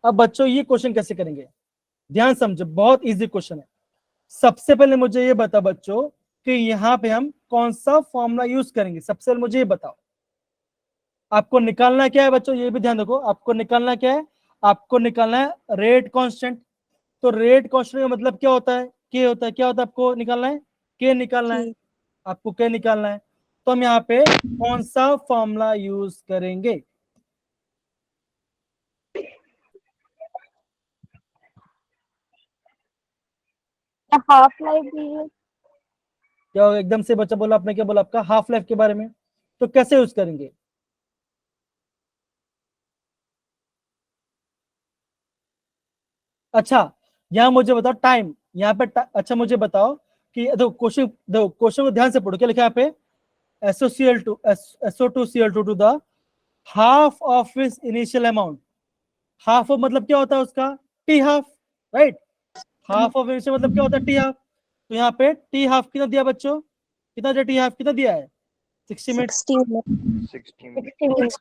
Speaker 1: अब बच्चों ये क्वेश्चन कैसे करेंगे, ध्यान समझो, बहुत इजी क्वेश्चन है। सबसे पहले मुझे ये बता बच्चों कि यहाँ पे हम कौन सा फॉर्मूला यूज करेंगे। सबसे पहले मुझे ये बताओ, आपको निकालना क्या है बच्चों, ये भी ध्यान रखो। आपको निकालना क्या है, आपको निकालना है रेट कांस्टेंट। तो रेट कांस्टेंट का मतलब क्या होता है, के होता है, क्या होता है, आपको निकालना है के निकालना है, आपको के निकालना है। तो हम यहाँ पे कौन सा फॉर्मूला यूज करेंगे?
Speaker 3: Half life दीजिए।
Speaker 1: क्या होगा? एकदम से बच्चा बोला, आपने क्या बोला आपका हाफ लाइफ के बारे में, तो कैसे यूज करेंगे? अच्छा यहाँ मुझे बताओ टाइम, यहाँ पे अच्छा मुझे बताओ कि देखो क्वेश्चन को ध्यान से पढ़ो, क्या लिखा है यहाँ पे, SO2Cl2 to the half of its initial amount. Half of मतलब क्या होता है उसका, T half, right? Half of initial मतलब क्या होता है, टी हाफ। तो यहाँ पे टी हाफ कितना दिया बच्चों, कितना दिया, टी हाफ कितना दिया है, 60 मिनट।
Speaker 3: 60 minutes।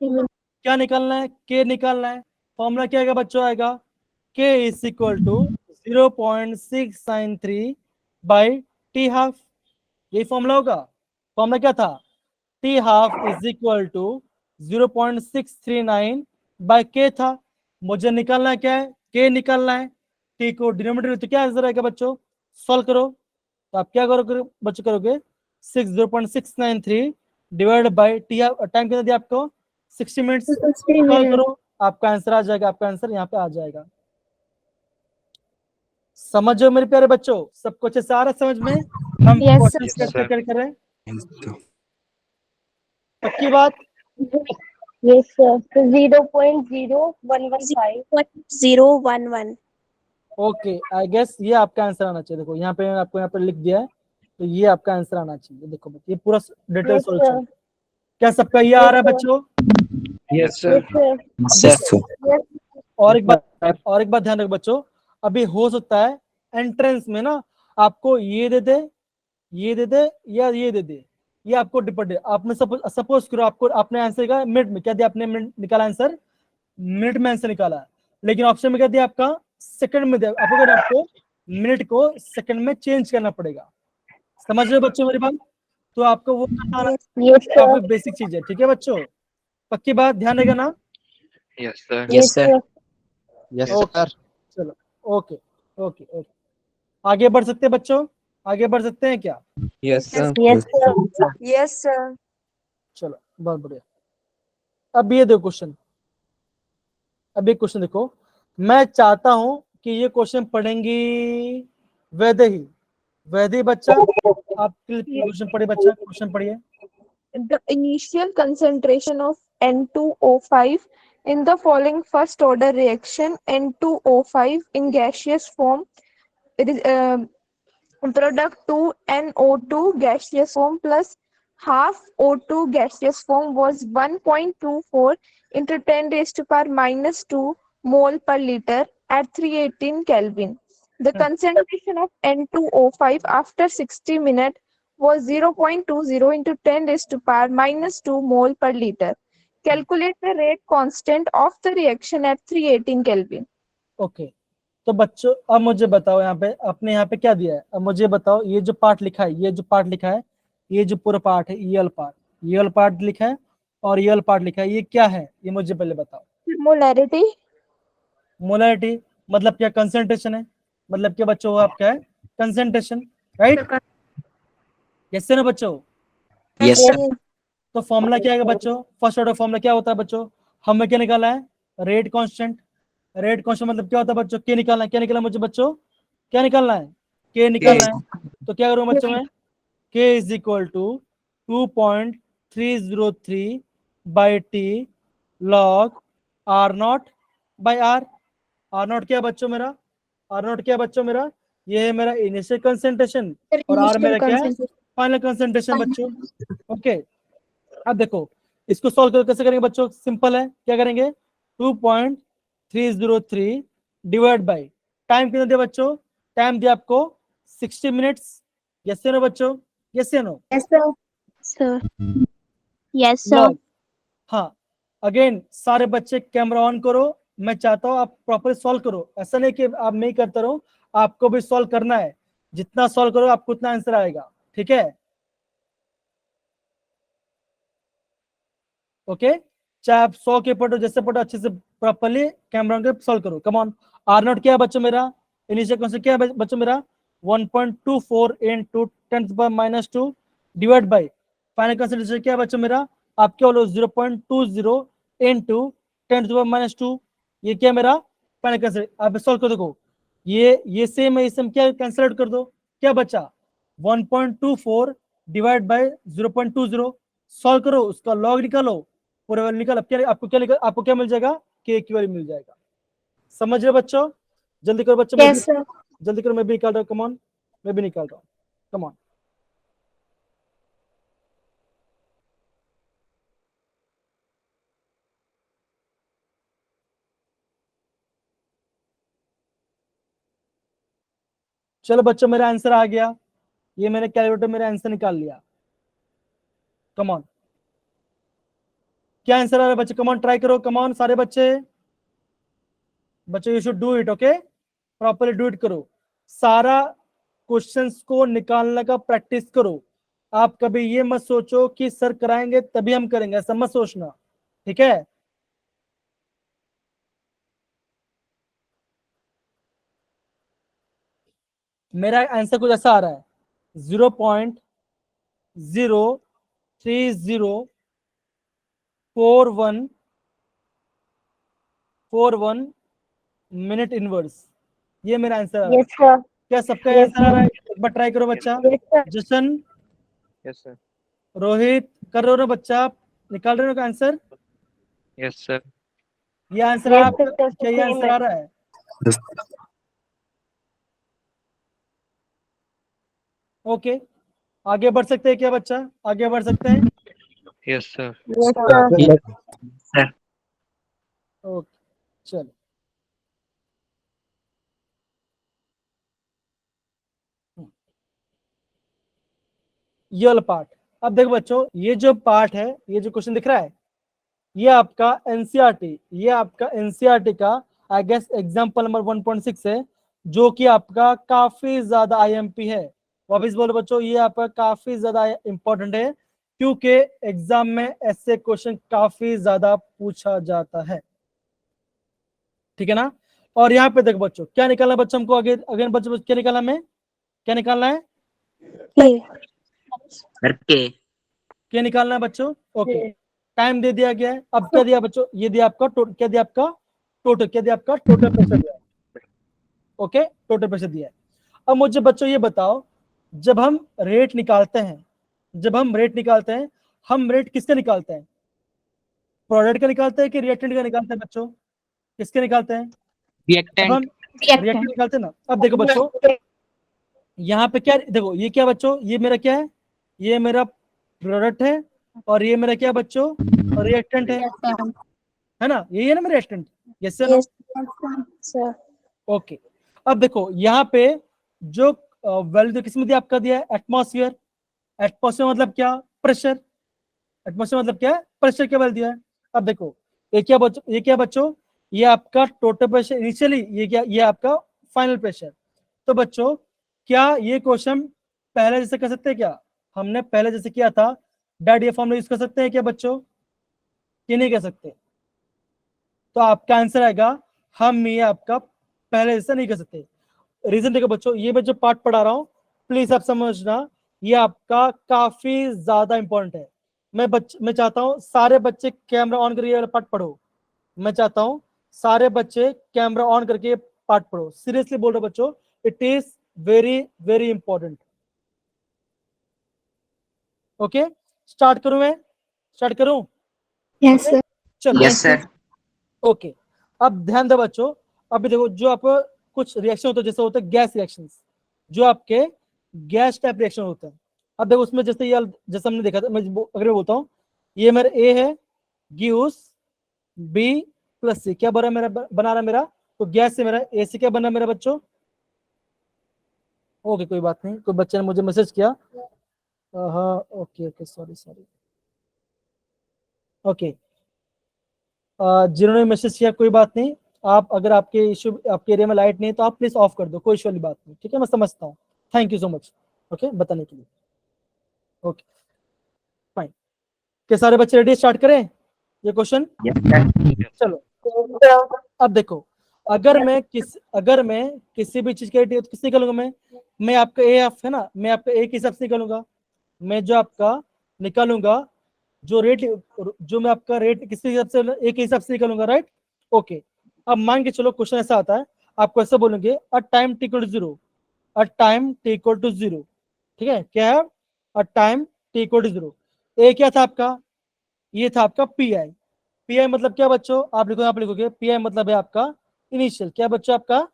Speaker 1: क्या निकालना है, के निकालना है। फॉर्मूला क्या आएगा बच्चों, आएगा K is equal to 0.693 by T half, यही फॉर्मूला होगा। फॉर्मूला क्या था, T half is equal to 0.639 by K था। मुझे निकालना क्या है, के निकालना है। टी को डिनोमिनेटर, तो क्या आंसर आएगा बच्चों, सॉल्व करो। तो आप क्या करोगे बच्चों, करोगे 0.693 डिवाइड बाय टी, टाइम कितना दिया आपको 60 मिनट्स, सॉल्व करो, आपका आंसर आ जाएगा, आपका आंसर यहाँ पे आ जाएगा। समझो मेरे प्यारे बच्चों, सब कुछ अच्छे से आ रहा है समझ में? हम
Speaker 3: Yes,
Speaker 1: कोशिश करते कर रहे हैं, पक्की बात?
Speaker 3: Yes, sir. 0.0115। 0.011।
Speaker 1: Okay, I guess ये आपका आंसर आना चाहिए। देखो यहाँ पे आपको यहाँ पे लिख दिया है, तो ये आपका आंसर आना चाहिए। देखो ये पूरा डिटेल
Speaker 3: Yes,
Speaker 1: सॉल्यूशन,
Speaker 3: sir.
Speaker 1: क्या सबका ये आ रहा है बच्चों?
Speaker 7: Yes, sir.
Speaker 3: Yes, sir। Yes,
Speaker 1: और एक बात ध्यान रखो बच्चों, अभी हो सकता है एंट्रेंस में ना आपको ये दे दे, ये दे दे, या ये दे दे, ये आपको डिपेंड है। आपने सपोज करो आपको, आपने आंसर का मिनट में क्या दिया, आपने मिनट निकाला आंसर, मिनट में आंसर निकाला, लेकिन ऑप्शन में क्या दिया आपका, सेकंड में दिया। आपको मिनट को सेकंड में चेंज करना पड़ेगा। समझ रहे हो बच्चों मेरी बात? तो आपको वो
Speaker 3: yes, sir।
Speaker 1: काफी बेसिक चीज है, ठीक है बच्चों? पक्की बात, ध्यान रहेगा ना?
Speaker 7: Yes, sir.
Speaker 2: Yes sir
Speaker 7: Yes,
Speaker 1: Okay.
Speaker 7: sir.
Speaker 1: चलो ओके ओके ओके, आगे बढ़ सकते हैं बच्चों, आगे बढ़ सकते हैं क्या?
Speaker 7: Yes, sir.
Speaker 3: Yes, sir।
Speaker 5: Yes, sir.
Speaker 1: चलो बहुत बढ़िया। अब ये देखो क्वेश्चन, अब ये क्वेश्चन देखो, मैं चाहता हूं कि ये क्वेश्चन पढ़ेंगी वैदेही। वैदेही बच्चा, आप क्वेश्चन पढ़िए बच्चा, क्वेश्चन पढ़िए।
Speaker 5: The initial concentration of N2O5 in the following first order reaction N2O5 in gaseous form product 2 NO2 gaseous form plus half O2 gaseous form was 1.24 into 10 raised to power minus 2 mole per liter at 318 Kelvin. The concentration of N2O5 after 60 minutes was 0.20 into 10 raised to power minus 2 mole per liter. Calculate the rate constant of the reaction at 318 Kelvin.
Speaker 1: Okay तो बच्चों अब मुझे बताओ, यहाँ पे अपने यहाँ पे क्या दिया है, अब मुझे बताओ ये जो पार्ट लिखा है, ये जो पार्ट लिखा है, ये जो पूरा पार्ट है, ये वाला पार्ट लिखा है और ये वाला पार्ट लिखा है, ये क्या है, ये मुझे पहले बताओ।
Speaker 5: Molarity.
Speaker 1: मोलैरिटी मतलब क्या, कंसंट्रेशन है, मतलब क्या बच्चों आप क्या है, कंसंट्रेशन, राइट? यस ना बच्चों?
Speaker 2: Yes, sir.
Speaker 1: तो फॉर्मूला क्या है बच्चों, फर्स्ट ऑर्डर फॉर्मूला क्या होता है बच्चों, हमें क्या निकाला है, रेट कांस्टेंट। रेट कांस्टेंट मतलब क्या होता है बच्चों, के निकालना है, क्या निकालना मुझे बच्चों, क्या निकालना है, के निकालना है। तो क्या करूं बच्चों में, K is equal to 2.303 by T log R naught by R. R naught क्या बच्चों मेरा, आर नॉट क्या बच्चों मेरा, ये है मेरा इनिशियल कंसंट्रेशन और आर मेरा क्या है, फाइनल कंसंट्रेशन बच्चों। ओके अब देखो इसको सॉल्व कर कैसे करेंगे बच्चों, सिंपल है, क्या करेंगे 2.303 डिवाइड बाई टाइम कितना दिया बच्चों, टाइम दिया आपको 60 मिनट्स। यस या नो बच्चों, यस या no?
Speaker 3: Yes, sir.
Speaker 4: sir.
Speaker 3: Yes, sir.
Speaker 1: Log, हाँ अगेन सारे बच्चे कैमरा ऑन करो, मैं चाहता हूँ आप प्रॉपर सॉल्व करो, ऐसा नहीं कि आप नहीं करते रहो, आपको भी सॉल्व करना है, जितना सॉल्व करो आपको उतना आंसर आएगा, ठीक है? ओके चाहे आप 100 के पढ़ो, जैसे पढ़ो अच्छे से प्रॉपर्ली कैमरा ऑन करके सॉल्व करो। कम ऑन, आर नॉट क्या है बच्चों मेरा, इनिशियल कॉन्स्टेंट क्या है बच्चों मेरा, 1.24 into 10⁻⁻2 divide by final concentration क्या है बच्चों मेरा, आप क्या बोलो 0.20 into 10⁻⁻2, ये क्या मेरा फाइनल कंसंट्रेशन। आप सॉल्व कर देखो, ये सेम है, इसमें क्या कैंसिल आउट कर दो, क्या बचा 1.24 डिवाइड बाई 0.20, सॉल्व करो उसका लॉग निकालो, पूरा वैल्यू निकाल, आपको क्या मिल जाएगा, के की वैल्यू मिल जाएगा। समझ रहे बच्चों, जल्दी करो बच्चों,
Speaker 3: Yes, sir.
Speaker 1: जल्दी करो, मैं भी निकाल रहा हूँ, कम ऑन, मैं भी निकाल रहा हूँ, कम ऑन। चलो बच्चों मेरा आंसर आ गया, ये मैंने कैलकुलेटर मेरा आंसर निकाल लिया, कम ऑन। क्या आंसर आ रहा है बच्चे, कम ऑन ट्राई करो, कम ऑन सारे बच्चे, you should do it, okay properly do it करो, सारा क्वेश्चंस को निकालने का प्रैक्टिस करो। आप कभी ये मत सोचो कि सर कराएंगे तभी हम करेंगे, ऐसा मत सोचना, ठीक है? मेरा आंसर कुछ ऐसा आ रहा है 0.0304141 मिनट इनवर्स, ये मेरा आंसर आ रहा है।
Speaker 3: Yes, sir.
Speaker 1: क्या सबका
Speaker 3: Yes,
Speaker 1: आंसर आ रहा है, एक बार ट्राई करो बच्चा।
Speaker 3: Yes, sir.
Speaker 1: जशन,
Speaker 7: Yes, sir.
Speaker 1: रोहित कर रहे हो ना बच्चा, आप निकाल रहे हो ना आंसर,
Speaker 7: Yes, sir.
Speaker 1: ये आंसर आ
Speaker 3: Yes,
Speaker 1: रहा है
Speaker 3: sir.
Speaker 1: आपका? क्या ये आंसर आ रहा है? ओके आगे बढ़ सकते हैं क्या बच्चा, आगे बढ़ सकते हैं?
Speaker 7: Yes, sir.
Speaker 3: Yes, sir.
Speaker 1: Okay चलो ये वाला पार्ट, अब देखो बच्चों ये जो पार्ट है, ये जो क्वेश्चन दिख रहा है, ये आपका एनसीईआरटी, ये आपका एनसीईआरटी का आई गेस एग्जांपल नंबर 1.6 है, जो कि आपका काफी ज्यादा आईएमपी है। वापिस बोलो बच्चों, ये आपका काफी ज्यादा इंपॉर्टेंट है, क्योंकि एग्जाम में ऐसे क्वेश्चन काफी ज्यादा पूछा जाता है, ठीक है ना? और यहाँ पे देखो बच्चों क्या निकालना है बच्चों हमको, आगे अगेन बच्चों क्या निकालना है, क्या निकालना है,
Speaker 2: Sir, K.
Speaker 1: क्या निकालना है बच्चों? ओके टाइम दे दिया गया है, अब क्या दिया बच्चों, ये दिया आपका क्या दिया आपका टोटल, क्या दिया आपका टोटल प्रेशर दिया है, ओके टोटल प्रेशर दिया है। अब मुझे बच्चों ये बताओ, जब हम रेट निकालते हैं, हम रेट किसका निकालते हैं, प्रोडक्ट का निकालते हैं कि रिएक्टेंट का निकालते हैं बच्चों, किसके निकालते हैं? जब
Speaker 2: Reactant.
Speaker 1: हम रिएक्टेंट निकालते हैं ना, अब देखो बच्चों यहाँ पे क्या देखो, ये क्या बच्चों, ये मेरा क्या है, ये मेरा प्रोडक्ट है और ये मेरा क्या बच्चों, रिएक्टेंट है ना, यही है ना मेरा रिएक्टेंट, यस या नो?
Speaker 5: sir.
Speaker 1: ओके, अब देखो यहाँ पे जो वैल्यू किस में दिया, आपका दिया है एटमॉस्फेयर। एटमॉस्फेयर मतलब क्या, प्रेशर। एटमॉस्फेयर मतलब क्या है, प्रेशर का वैल्यू दिया है। अब देखो ये क्या बच्चों, ये क्या बच्चों, ये आपका टोटल प्रेशर इनिशियली, ये क्या, ये आपका फाइनल प्रेशर। तो बच्चों क्या ये क्वेश्चन पहले जैसे कर सकते हैं क्या, हमने पहले जैसे किया था डैड, ये फॉर्मूला यूज कर सकते हैं क्या बच्चों, ये नहीं कर सकते? तो आपका आंसर आएगा हम ये आपका पहले जैसे नहीं कर सकते। रीजन देखो बच्चों, ये मैं जो पार्ट पढ़ा रहा हूँ प्लीज आप समझना, ये आपका काफी ज्यादा इंपॉर्टेंट है। मैं चाहता हूँ सारे बच्चे कैमरा ऑन करके ये वाला पार्ट पढ़ो। मैं चाहता हूँ सारे बच्चे कैमरा ऑन करके पार्ट पढ़ो, सीरियसली बोल रहे बच्चों, it is very very important. Okay, start करूं मैं, स्टार्ट करूं?
Speaker 4: Yes sir.
Speaker 1: चलो
Speaker 2: Yes, sir.
Speaker 1: ओके, अब ध्यान दो बच्चों, अभी देखो जो आप कुछ रिएक्शन होते हैं, जैसे होते हैं गैस रिएक्शंस, जो आपके गैस टाइप रिएक्शन होते हैं। अब देखो उसमें जैसे ये, जैसे हमने देखा था, अगर मैं बोलता हूँ ये मेरा ए है, गिव्स बी प्लस सी, क्या बना मेरा, बना रहा मेरा, तो गैस से मेरा ए से क्या बना मेरा बच्चों? ओके कोई बात नहीं, कोई बच्चे ने मुझे मैसेज किया, हाँ okay okay, sorry sorry, okay, जिन्होंने मैसेज किया कोई बात नहीं, आप अगर आपके इशू, आपके एरिया में लाइट नहीं है तो आप प्लीज ऑफ कर दो, कोई इशू वाली बात नहीं, ठीक है, मैं समझता हूँ। Thank you so much, okay बताने के लिए। ओके फाइन, क्या सारे बच्चे रेडी, स्टार्ट करें ये क्वेश्चन?
Speaker 2: Yes, sir.
Speaker 1: चलो अब देखो, अगर मैं किसी भी चीज के रेडी तो किस निकालूंगा मैं आपका ए एफ है ना, मैं आपका ए के हिसाब से निकालूंगा। मैं जो आपका निकालूंगा जो रेट, जो मैं आपका रेट किस हिसाब से, एक के हिसाब से निकालूंगा, राइट? ओके, अब मान के चलो क्वेश्चन ऐसा आता है, आपको ऐसा बोलेंगे a time T equal to 0, a time T equal to 0, ठीक है, क्या है, a time T equal to 0। A क्या था आपका, ये था आपका पी आई। पी आई मतलब क्या बच्चों, आप लिखो, आप लिखोगे पी आई मतलब है आपका इनिशियल, क्या बच्चों आपका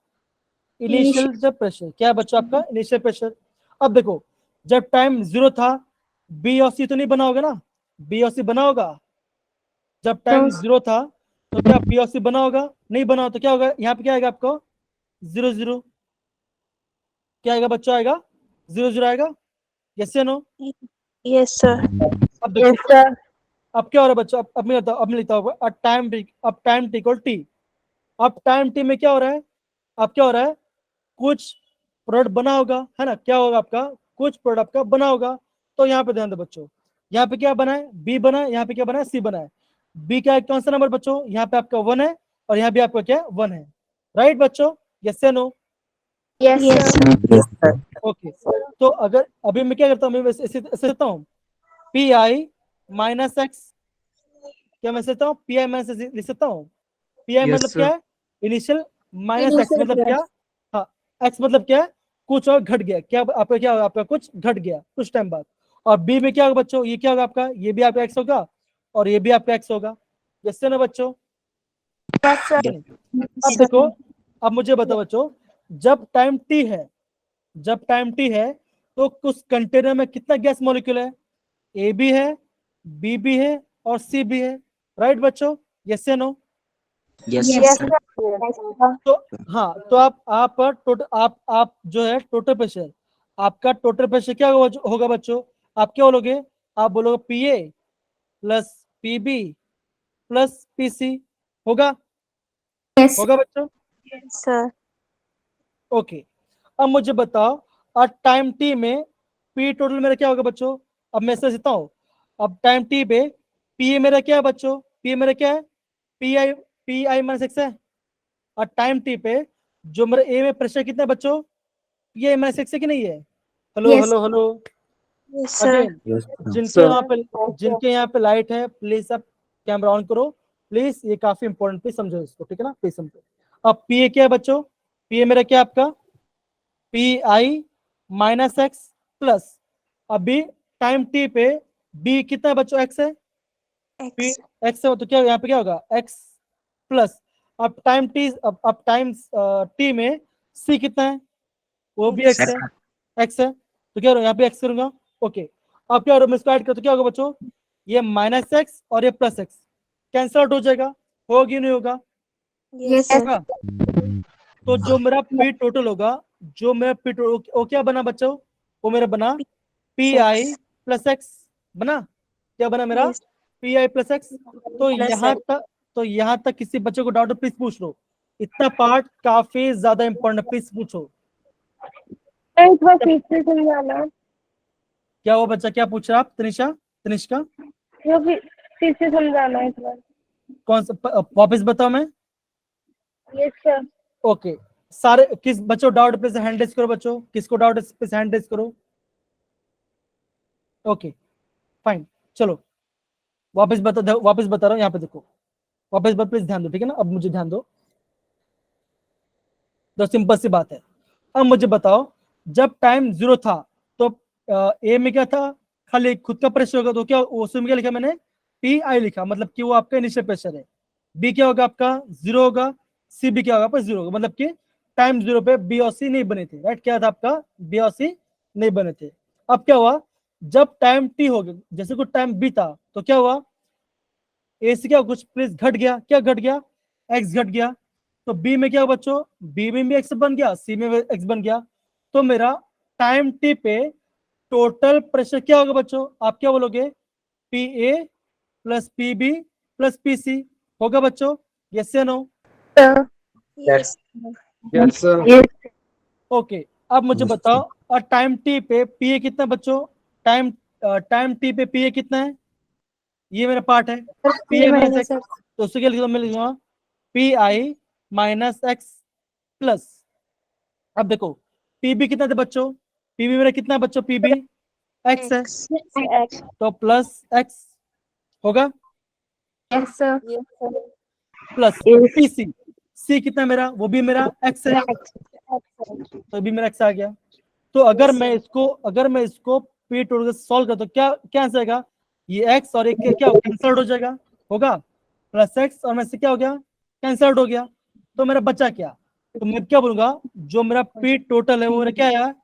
Speaker 1: इनिशियल प्रेशर, क्या है बच्चों आपका इनिशियल प्रेशर। अब देखो जब टाइम 0 था, बी और सी तो नहीं बना होगा ना, बी और सी बना होगा, जब टाइम 0 था तो क्या बी और सी बना होगा, नहीं बना हो, तो क्या होगा यहाँ पे, क्या आएगा आपको 0 0, क्या आएगा बच्चों, आएगा 0 0 आएगा, यस या नो?
Speaker 5: Yes, sir.
Speaker 1: अब देखो अब क्या हो रहा है बच्चों, अब मैं लिखता हूँ अब टाइम टी इक्वल टी। अब टाइम टी में क्या हो रहा है, अब क्या हो रहा है, कुछ प्रोडक्ट बना होगा, है ना, क्या होगा आपका, कुछ प्रोडक्ट का बना होगा। तो यहाँ पे ध्यान दो बच्चों, यहाँ पे क्या बना है, बी बना है, यहाँ पे क्या बना है, सी बना है। बी का कौन सा नंबर बच्चों, यहाँ पे आपका 1 है और यहाँ भी आपका क्या 1 है, राइट बच्चों, यस या no?
Speaker 5: Yes, sir.
Speaker 2: Yes, sir.
Speaker 1: Okay, तो अगर अभी मैं क्या करता हूँ, मैं ऐसे करता हूँ, पी आई माइनस एक्स, क्या मैं सकता हूँ, पी आई माइनस लिख सकता हूँ। पी आई
Speaker 7: Yes,
Speaker 1: मतलब क्या
Speaker 7: sir.
Speaker 1: है, इनिशियल, माइनस एक्स मतलब क्या, हाँ एक्स मतलब क्या है, कुछ और घट गया, क्या आपका, क्या होगा आपका, कुछ घट गया कुछ टाइम बाद। और बी में क्या होगा बच्चों, ये क्या होगा आपका, ये भी आपका एक्स होगा और ये भी आपका एक्स होगा, जैसे ना बच्चों?
Speaker 5: Yes, sir.
Speaker 1: अब देखो, अब मुझे बताओ बच्चों, जब टाइम टी है, जब टाइम टी है तो उस कंटेनर में कितना गैस मॉलिक्यूल है, ए भी है, बी भी है और सी भी है, राइट बच्चों, यस या no?
Speaker 2: Yes,
Speaker 5: Yes,
Speaker 2: sir.
Speaker 5: sir.
Speaker 1: तो हाँ, तो आप टोटल, आप जो है टोटल प्रेशर, आपका टोटल प्रेशर क्या होगा बच्चों, आप क्या बोलोगे, आप बोलोगे P A plus P B plus P C, होगा, होगा बच्चों?
Speaker 5: Yes, sir.
Speaker 1: ओके, अब मुझे बताओ, और टाइम टी में पी टोटल मेरा क्या होगा बच्चों, अब मैं ऐसे देता हूँ, अब टाइम टी पे पी मेरा क्या है बच्चों, पी मेरा क्या है, पी आई माइनस एक्स है, और टाइम टी पे जो मेरा ए में प्रेशर कितना है बच्चों, पी आई माइनस एक्स है कि नहीं है? Hello hello hello,
Speaker 5: Yes, sir.
Speaker 1: Again,
Speaker 2: Yes,
Speaker 1: जिनके यहाँ पे लाइट है प्लीज आप कैमरा ऑन करो प्लीज, ये काफी इंपॉर्टेंट, प्लीज समझो इसको, ठीक है ना, प्लीज समझो। अब पी ए क्या है बच्चों, पी ए मेरा क्या है आपका, P I minus x plus, अभी टाइम टी पे बी कितना है बच्चों, एक्स है, पी
Speaker 5: X.
Speaker 1: एक्स है, तो क्या यहाँ पे क्या होगा, एक्स प्लस, अब टाइम टी, अब टाइम टी में सी कितना है, वो भी एक्स
Speaker 2: sir.
Speaker 1: है, एक्स है, तो क्या यहाँ पे एक्स करूंगा। ओके, अब क्या हो रहा है, मैं इसको ऐड कर तो क्या होगा बच्चों, ये माइनस एक्स और ये प्लस एक्स कैंसिल आउट हो जाएगा, होगा कि नहीं होगा,
Speaker 5: Yes, sir.
Speaker 1: होगा। तो जो मेरा पी टोटल होगा, जो मेरा पी टोटल वो क्या बना बच्चों, वो मेरा बना पी आई प्लस एक्स बना, क्या बना मेरा
Speaker 5: Yes.
Speaker 1: P I plus x. तो
Speaker 5: Plus
Speaker 1: यहाँ तक किसी बच्चे को डाउट प्लीज पूछ लो, इतना पार्ट काफी ज्यादा इंपॉर्टेंट, प्लीज पूछो।
Speaker 5: एक बार फिर से समझाना,
Speaker 1: क्या हुआ बच्चा, क्या पूछ रहा आप, तनिषा, तनिष्का,
Speaker 5: वो फिर से समझाना एक बार।
Speaker 1: कौन सा वापस बताओ मैं।
Speaker 5: Yes sir.
Speaker 1: ओके, सारे किस बच्चों डाउट प्लीज हैंड रेज करो, बच्चों किसको डाउट प्लीज हैंड रेज करो। ओके फाइन, चलो वापस बता रहा हूँ, यहाँ पे देखो, वापस प्लीज ध्यान दो, ठीक है ना, अब मुझे ध्यान दो, तो सिंपल सी बात है। अब मुझे बताओ, जब टाइम 0 था तो ए में क्या था, खाली खुद का प्रेशर होगा, तो क्या उसमें क्या लिखा मैंने, पी आई लिखा, मतलब कि वो आपका इनिशियल प्रेशर है। बी क्या होगा आपका 0 होगा, सी भी क्या होगा आपका 0 होगा, मतलब कि टाइम 0 पे बी और सी नहीं बने थे, राइट, क्या था आपका बी और सी नहीं बने थे। अब क्या हुआ, जब टाइम टी हो गया, जैसे कुछ टाइम बी था, तो क्या हुआ, ए से क्या कुछ प्लेस घट गया, क्या घट गया, एक्स घट गया। तो बी में क्या हुआ बच्चों, बी में भी एक्स बन गया, सी में एक्स बन गया। तो मेरा टाइम टी पे टोटल प्रेशर क्या होगा बच्चों, आप क्या बोलोगे, P A plus P B plus P C होगा बच्चों, यस या no.
Speaker 5: Yes.
Speaker 7: Yes, sir.
Speaker 1: Okay, अब मुझे बताओ, और टाइम टी पे पी ए कितना बच्चों, टाइम टी पे पी ए कितना है, ये मेरा पार्ट है, पी आई माइनस एक्स, तो उसके लिए मैं लिखूंगा P I minus x plus, अब देखो पीबी कितना था बच्चों, पीबी मेरा कितना है बच्चों, पीबी एक्स है,
Speaker 5: X.
Speaker 1: तो प्लस एक्स होगा,
Speaker 5: Yes sir. Yes sir.
Speaker 1: Plus PC, C कितना है मेरा, वो भी मेरा एक्स है, तो भी मेरा एक्स आ गया। तो अगर मैं इसको पी टोटल सॉल्व कर तो क्या क्या आंसर आएगा, ये एक्स और एक क्या कैंसल हो जाएगा, होगा प्लस एक्स और मैं से क्या हो गया, कैंसल हो गया। तो मेरा बचा क्या, तो मैं क्या बोलूंगा, जो मेरा पी टोटल है वो मेरा क्या आया,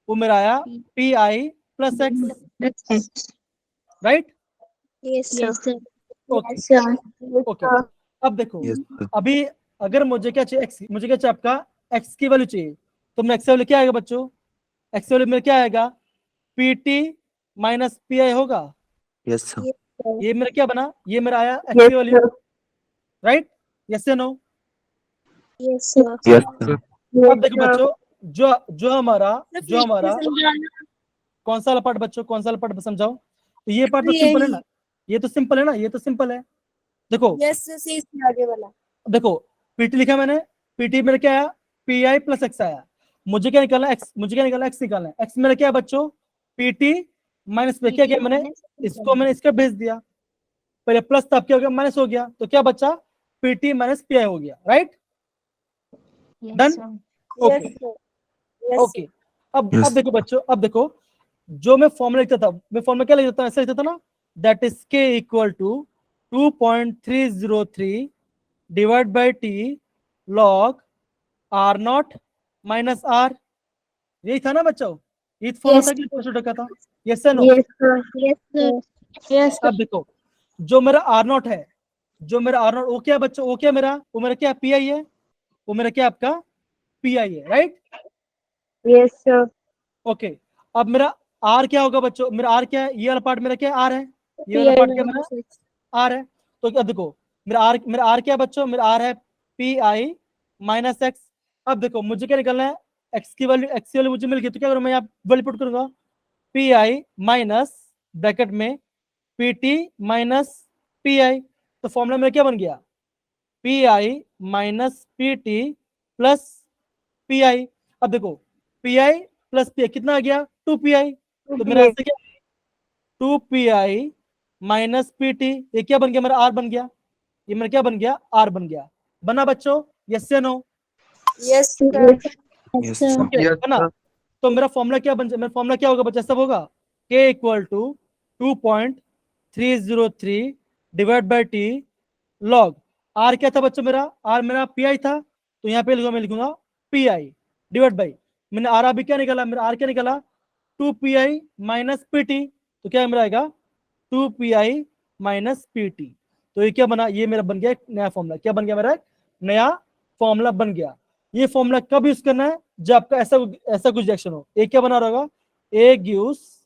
Speaker 1: वो मेरा आया P I plus x, right.
Speaker 5: Yes sir.
Speaker 1: Okay
Speaker 5: Yes sir.
Speaker 1: Okay, अब देखो, अभी अगर मुझे क्या चाहिए, एक्स, मुझे क्या चाहिए आपका एक्स की वैल्यू चाहिए, तो मैं एक्स वैल्यू क्या आएगा बच्चों, एक्स वैल्यू मेरा क्या आएगा, P T minus P I होगा,
Speaker 2: Yes, sir.
Speaker 1: ये मेरा क्या बना, ये मेरा आया एक्स की वैल्यू, राइट, यस या no.
Speaker 5: Yes sir.
Speaker 2: Yes, sir.
Speaker 1: अब देखो बच्चों, जो हमारा कौन सा वाला पार्ट बच्चों, कौन सा वाला पार्ट समझाओ, तो ये पार्ट तो सिंपल है ना, ये तो सिंपल है ना, ये तो सिंपल है। देखो
Speaker 5: Yes sir. सी से आगे वाला।
Speaker 1: देखो पीटी लिखा मैंने, पीटी मेरा क्या आया, पी आई प्लस एक्स आया, मुझे क्या निकालना है, एक्स, मुझे क्या निकालना है, एक्स निकालना है, एक्स मेरा क्या है बच्चों, पीटी माइनस पे क्या किया मैंने, इसको मैंने इसका भेज दिया, पहले प्लस था, अब क्या हो गया माइनस हो गया, तो क्या बचा, पीटी माइनस पी आई हो गया, राइट, डन, ओके ओके। अब देखो बच्चों, अब देखो, जो मैं फॉर्मूला लिखता था, मैं फॉर्मूला क्या लिखता था, ऐसा लिखता था ना, that is K equal to 2.303 divide by T log R naught minus R, यही था ना बच्चों, ये फॉर्मूला था कि क्वेश्चन का था, यस या नो।
Speaker 5: Yes
Speaker 1: अब देखो, जो मेरा आर नॉट है, जो मेरा आर नॉट, वो क्या बच्चों, वो क्या मेरा, वो मेरा क्या पी आई है, वो मेरा क्या आपका पी आई है, राइट,
Speaker 5: Yes sir.
Speaker 1: ओके। अब मेरा आर क्या होगा बच्चों, मेरा आर क्या है, ये वाला पार्ट मेरा क्या आर है, ये वाला पार्ट क्या मेरा आर है, तो अब देखो मेरा आर क्या है बच्चों, मेरा आर है पी आई माइनस एक्स। अब देखो मुझे क्या निकालना है, एक्स की वैल्यू मुझे मिल गई, तो क्या करूँ मैं यहाँ वैल्यू पुट करूंगा, पी आई माइनस ब्रैकेट में P T minus P I, तो फॉर्मूला मेरा क्या बन गया, P I minus P T plus P I. अब देखो P I plus P I कितना आ गया, 2 पी आई, तो मेरा आंसर क्या, 2 P I minus P T, ये क्या बन गया मेरा, आर बन गया, ये मेरा क्या बन गया, आर बन गया, बना बच्चों, यस या no.
Speaker 5: Yes sir.
Speaker 2: Yes, sir.
Speaker 7: Yes,
Speaker 1: बना,
Speaker 7: sir.
Speaker 1: तो मेरा फॉर्मूला क्या बन, मेरा फॉर्मूला क्या होगा बच्चा, सब होगा K equal to 2.303 divide by T log, R क्या था बच्चों मेरा, आर मेरा पी आई था, तो यहाँ पे मैं लिखूंगा पी आई डिवाइड बाई, मैंने आर अभी क्या निकाला, मेरा आर क्या निकाला 2pi माइनस पीटी, तो क्या मेरा आएगा 2pi माइनस पीटी। तो ये क्या बना, ये मेरा बन गया एक नया फॉर्मूला। क्या बन गया मेरा, एक नया फॉर्मूला बन गया। ये फॉर्मूला कब यूज करना है, जब आपका ऐसा कुछ रिएक्शन हो। ए क्या बना रहा होगा, ए गिव्स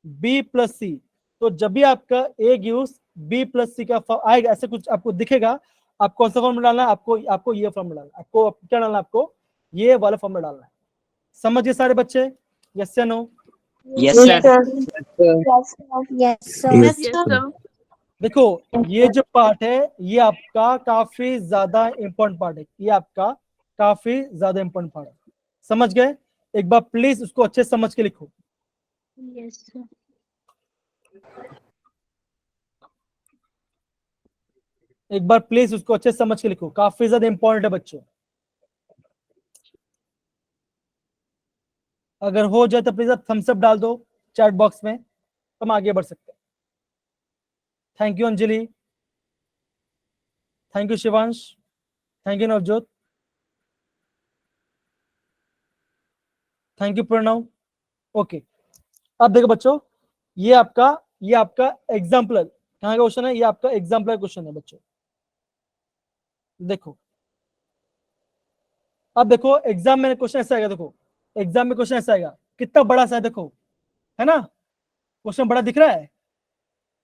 Speaker 1: बी प्लस सी। तो जब भी आपका ए गिव्स बी प्लस सी का आएगा, ऐसे कुछ आपको दिखेगा, आपको कौन सा फॉर्मूला डालना है, आपको ये फॉर्मूला डालना है, आपको क्या डालना है, आपको ये वाला फॉर्मूला डालना है। समझ गए सारे बच्चे, यस या no?
Speaker 2: Yes, sir.
Speaker 3: Yes, sir.
Speaker 8: Yes, sir.
Speaker 1: देखो ये जो पार्ट है ये आपका काफी ज्यादा इंपॉर्टेंट पार्ट है, ये आपका काफी ज्यादा इंपॉर्टेंट पार्ट है। समझ गए? एक बार प्लीज उसको अच्छे से समझ के लिखो।
Speaker 6: Yes, sir.
Speaker 1: एक बार प्लीज उसको अच्छे से समझ के लिखो, काफी ज्यादा इंपॉर्टेंट है बच्चों। अगर हो जाए तो प्लीज आप थम्स अप डाल दो चैट बॉक्स में, हम आगे बढ़ सकते हैं। Thank you Anjali, thank you Shivansh, thank you Navjot, thank you Pranav. Okay, अब देखो बच्चों, ये आपका एग्जाम्पलर कहाँ का क्वेश्चन है, ये आपका एग्जाम्पलर क्वेश्चन है बच्चों। देखो अब देखो एग्जाम में क्वेश्चन ऐसा आएगा, देखो एग्जाम में क्वेश्चन ऐसा आएगा, कितना बड़ा सा है देखो, है ना, क्वेश्चन बड़ा दिख रहा है।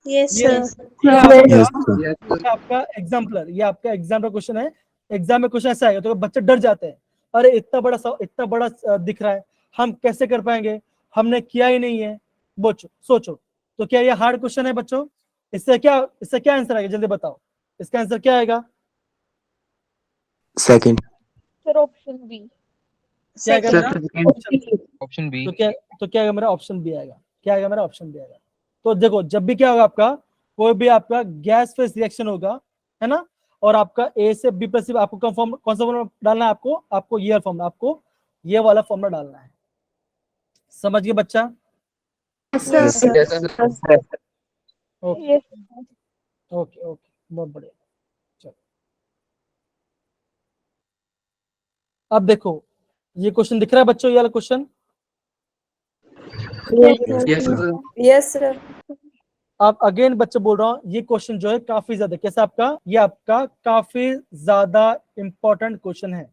Speaker 3: Yes,
Speaker 1: ये
Speaker 3: sir.
Speaker 1: आपका एग्जाम्पलर, ये आपका एग्जाम का क्वेश्चन है। एग्जाम में क्वेश्चन ऐसा आएगा तो बच्चे डर जाते हैं, अरे इतना बड़ा दिख रहा है, हम कैसे कर पाएंगे, हमने किया ही नहीं है। सोचो तो क्या ये हार्ड क्वेश्चन है बच्चों? इससे क्या आंसर आएगा, जल्दी बताओ, इसका आंसर क्या आएगा?
Speaker 8: Second.
Speaker 5: Sir, option B.
Speaker 1: क्या आएगा मेरा?
Speaker 7: Option B.
Speaker 1: तो क्या आएगा मेरा? ऑप्शन बी आएगा। क्या आएगा मेरा? ऑप्शन बी आएगा। तो देखो जब भी क्या होगा आपका, कोई भी आपका गैस फेस रिएक्शन होगा, है ना, और आपका ए से बी प्लस आपको कौन सा फॉर्मूला डालना है, आपको ये फॉर्मूला, आपको ये वाला फॉर्मूला डालना है। समझ गए बच्चा?
Speaker 3: Yes, sir.
Speaker 1: Okay
Speaker 5: Yes.
Speaker 1: Okay okay, बहुत बढ़िया। चलो अब देखो ये क्वेश्चन दिख रहा है बच्चों, ये वाला question.
Speaker 8: Yes, sir.
Speaker 3: Yes, sir.
Speaker 1: अब अगेन बच्चे बोल रहा हूँ, ये क्वेश्चन जो है काफी ज्यादा, कैसा आपका, ये आपका काफी ज्यादा इंपॉर्टेंट क्वेश्चन है।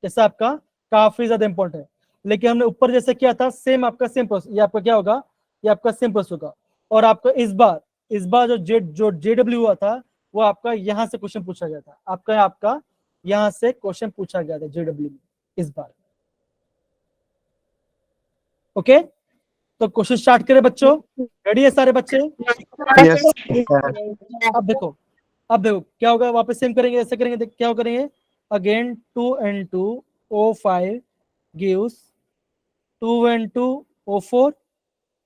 Speaker 1: कैसा आपका? काफी ज्यादा इंपॉर्टेंट है। लेकिन हमने ऊपर जैसे किया था सेम आपका सेम प्रोसेस, ये आपका क्या होगा, ये आपका सेम प्रोसेस होगा। और आपका इस बार जो जेडब्ल्यू हुआ था वो आपका यहाँ से क्वेश्चन पूछा गया था, आपका यहाँ से क्वेश्चन पूछा गया था जेडब्ल्यू में इस बार। ओके, तो क्वेश्चन स्टार्ट करें बच्चों, रेडी है सारे बच्चे?
Speaker 8: Yes, sir.
Speaker 1: अब देखो क्या होगा, वापस सेम करेंगे, ऐसे करेंगे, क्या करेंगे, again 2N2O5 gives 2N2O4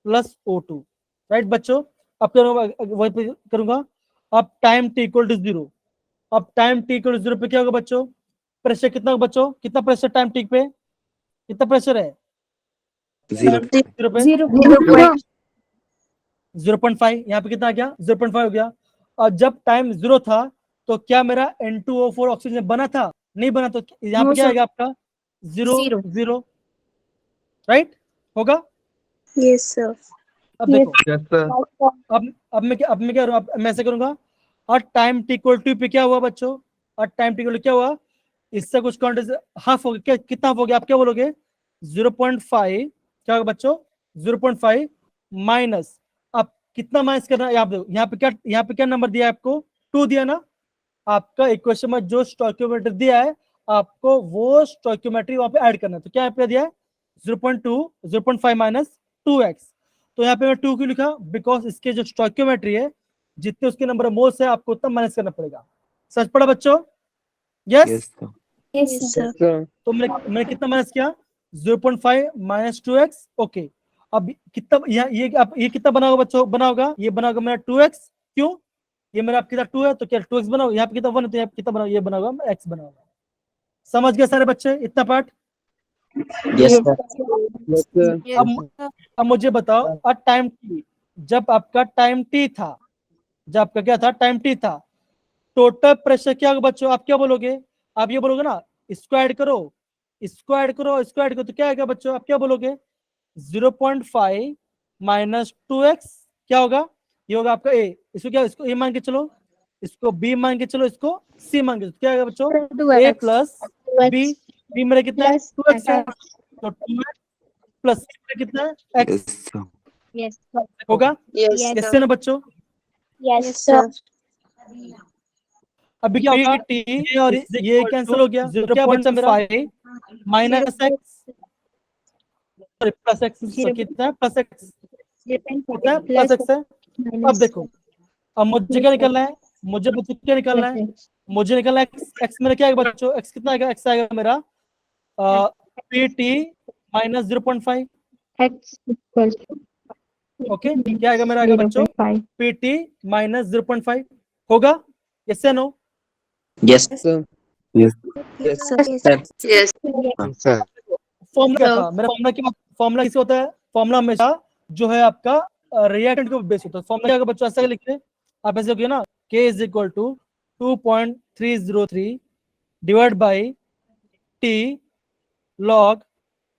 Speaker 1: plus O2, right बच्चों? अब वही करूंगा। अब टाइम t इक्वल टू 0, अब टाइम t इक्वल टू 0 पे क्या होगा बच्चों, प्रेशर कितना होगा बच्चों, कितना प्रेशर टाइम t पे, कितना प्रेशर है?
Speaker 8: 0.
Speaker 1: 0 पे 0.5, यहाँ पे कितना आ गया, 0.5 हो गया। और जब टाइम 0 था तो क्या मेरा N2O4 ऑक्सीजन बना था? नहीं बना। तो यहाँ पे क्या आएगा आपका 0 राइट होगा?
Speaker 3: Yes, sir.
Speaker 1: अब देखो
Speaker 7: Yes, sir.
Speaker 1: अब मैं क्या करूँगा, मैं ऐसे करूंगा। और टाइम t इक्वल टू पे क्या हुआ बच्चों, और टाइम t इक्वल क्या हुआ, इससे कुछ काउंट हाफ हो गया, कितना हाफ हो गया, आप क्या बोलोगे 0.5, क्या होगा बच्चों 0.5 माइनस, अब कितना माइनस करना है, आप देखो यहाँ पे क्या नंबर दिया है आपको, 2 दिया ना। आपका इक्वेशन में जो स्टोइकियोमेट्री दिया है आपको वो स्टोइकियोमेट्री वहां पे ऐड करना है। तो क्या पे दिया है 0.5 माइनस 2x। तो यहाँ पे मैं 2 क्यों लिखा, बिकॉज इसके जो स्टोइकियोमेट्री है जितने उसके नंबर मोल्स है आपको उतना माइनस करना पड़ेगा। सच पड़ा बच्चों? Yes
Speaker 8: Yes, sir.
Speaker 3: Yes, sir.
Speaker 1: तो मैंने कितना माइनस किया 0.5 माइनस 2x। ओके, अब कितना ये कितना बना होगा बच्चों, बना होगा ये बना होगा मेरा 2x। क्यों, ये मेरा आपके साथ 2 है तो क्या 2x बना होगा, यहाँ पे कितना 1 है तो यहाँ पे कितना बना, ये बना होगा x बना होगा। समझ गए सारे बच्चे इतना part?
Speaker 2: Yes, sir.
Speaker 8: Yes, sir.
Speaker 1: अब मुझे बताओ, और टाइम t, जब आपका टाइम t था, जब आपका क्या था, टाइम t था, टोटल प्रेशर क्या होगा बच्चों, आप क्या बोलोगे, आप ये बोलोगे ना, इसको ऐड करो इसको ऐड करो, इसको ऐड करो, तो क्या आएगा बच्चों? आप क्या बोलोगे? 0.5 माइनस 2x क्या होगा? ये होगा आपका a। इसको क्या, इसको a मान के चलो, इसको b मान के चलो, इसको c मान के चलो, क्या आएगा बच्चों? a plus b। b मेरा कितना है? 2x है, तो 2x प्लस c मेरा कितना है? x
Speaker 8: Yes, sir.
Speaker 6: Yes.
Speaker 1: होगा।
Speaker 3: Yes,
Speaker 1: yes है ना बच्चों?
Speaker 6: Yes,
Speaker 3: Yes, sir.
Speaker 1: अभी क्या होगा? ये और ये कैंसिल हो गया, तो क्या बचा मेरा? 5 माइनस एक्स प्लस एक्स, कितना है? प्लस एक्स, कितना है? प्लस एक्स है। अब देखो, अब मुझे क्या निकलना है? मुझे बच्चों क्या निकलना है? मुझे निकलना है एक्स। एक्स मेरा क्या आएगा बच्चों? एक्स कितना आएगा? एक्स आएगा मेरा P T minus 0.5।
Speaker 4: x equals
Speaker 1: okay, क्या आएगा मेरा? आएगा बच्चों
Speaker 4: 0.5.
Speaker 1: पी टी माइनस 0.5 होगा। यस या no?
Speaker 2: Yes.
Speaker 8: Sir. Yes.
Speaker 3: Yes, sir. Yes.
Speaker 8: Sir.
Speaker 1: Formula क्या था मेरा? फॉर्मूला किसे होता है? फॉर्मूला हमेशा जो है आपका रिएक्टेंट के बेस होता है। फॉर्मूला क्या होगा बच्चों? ऐसा लिखते हैं आप, ऐसे लिखिए ना, K is equal to 2.303 divide by T log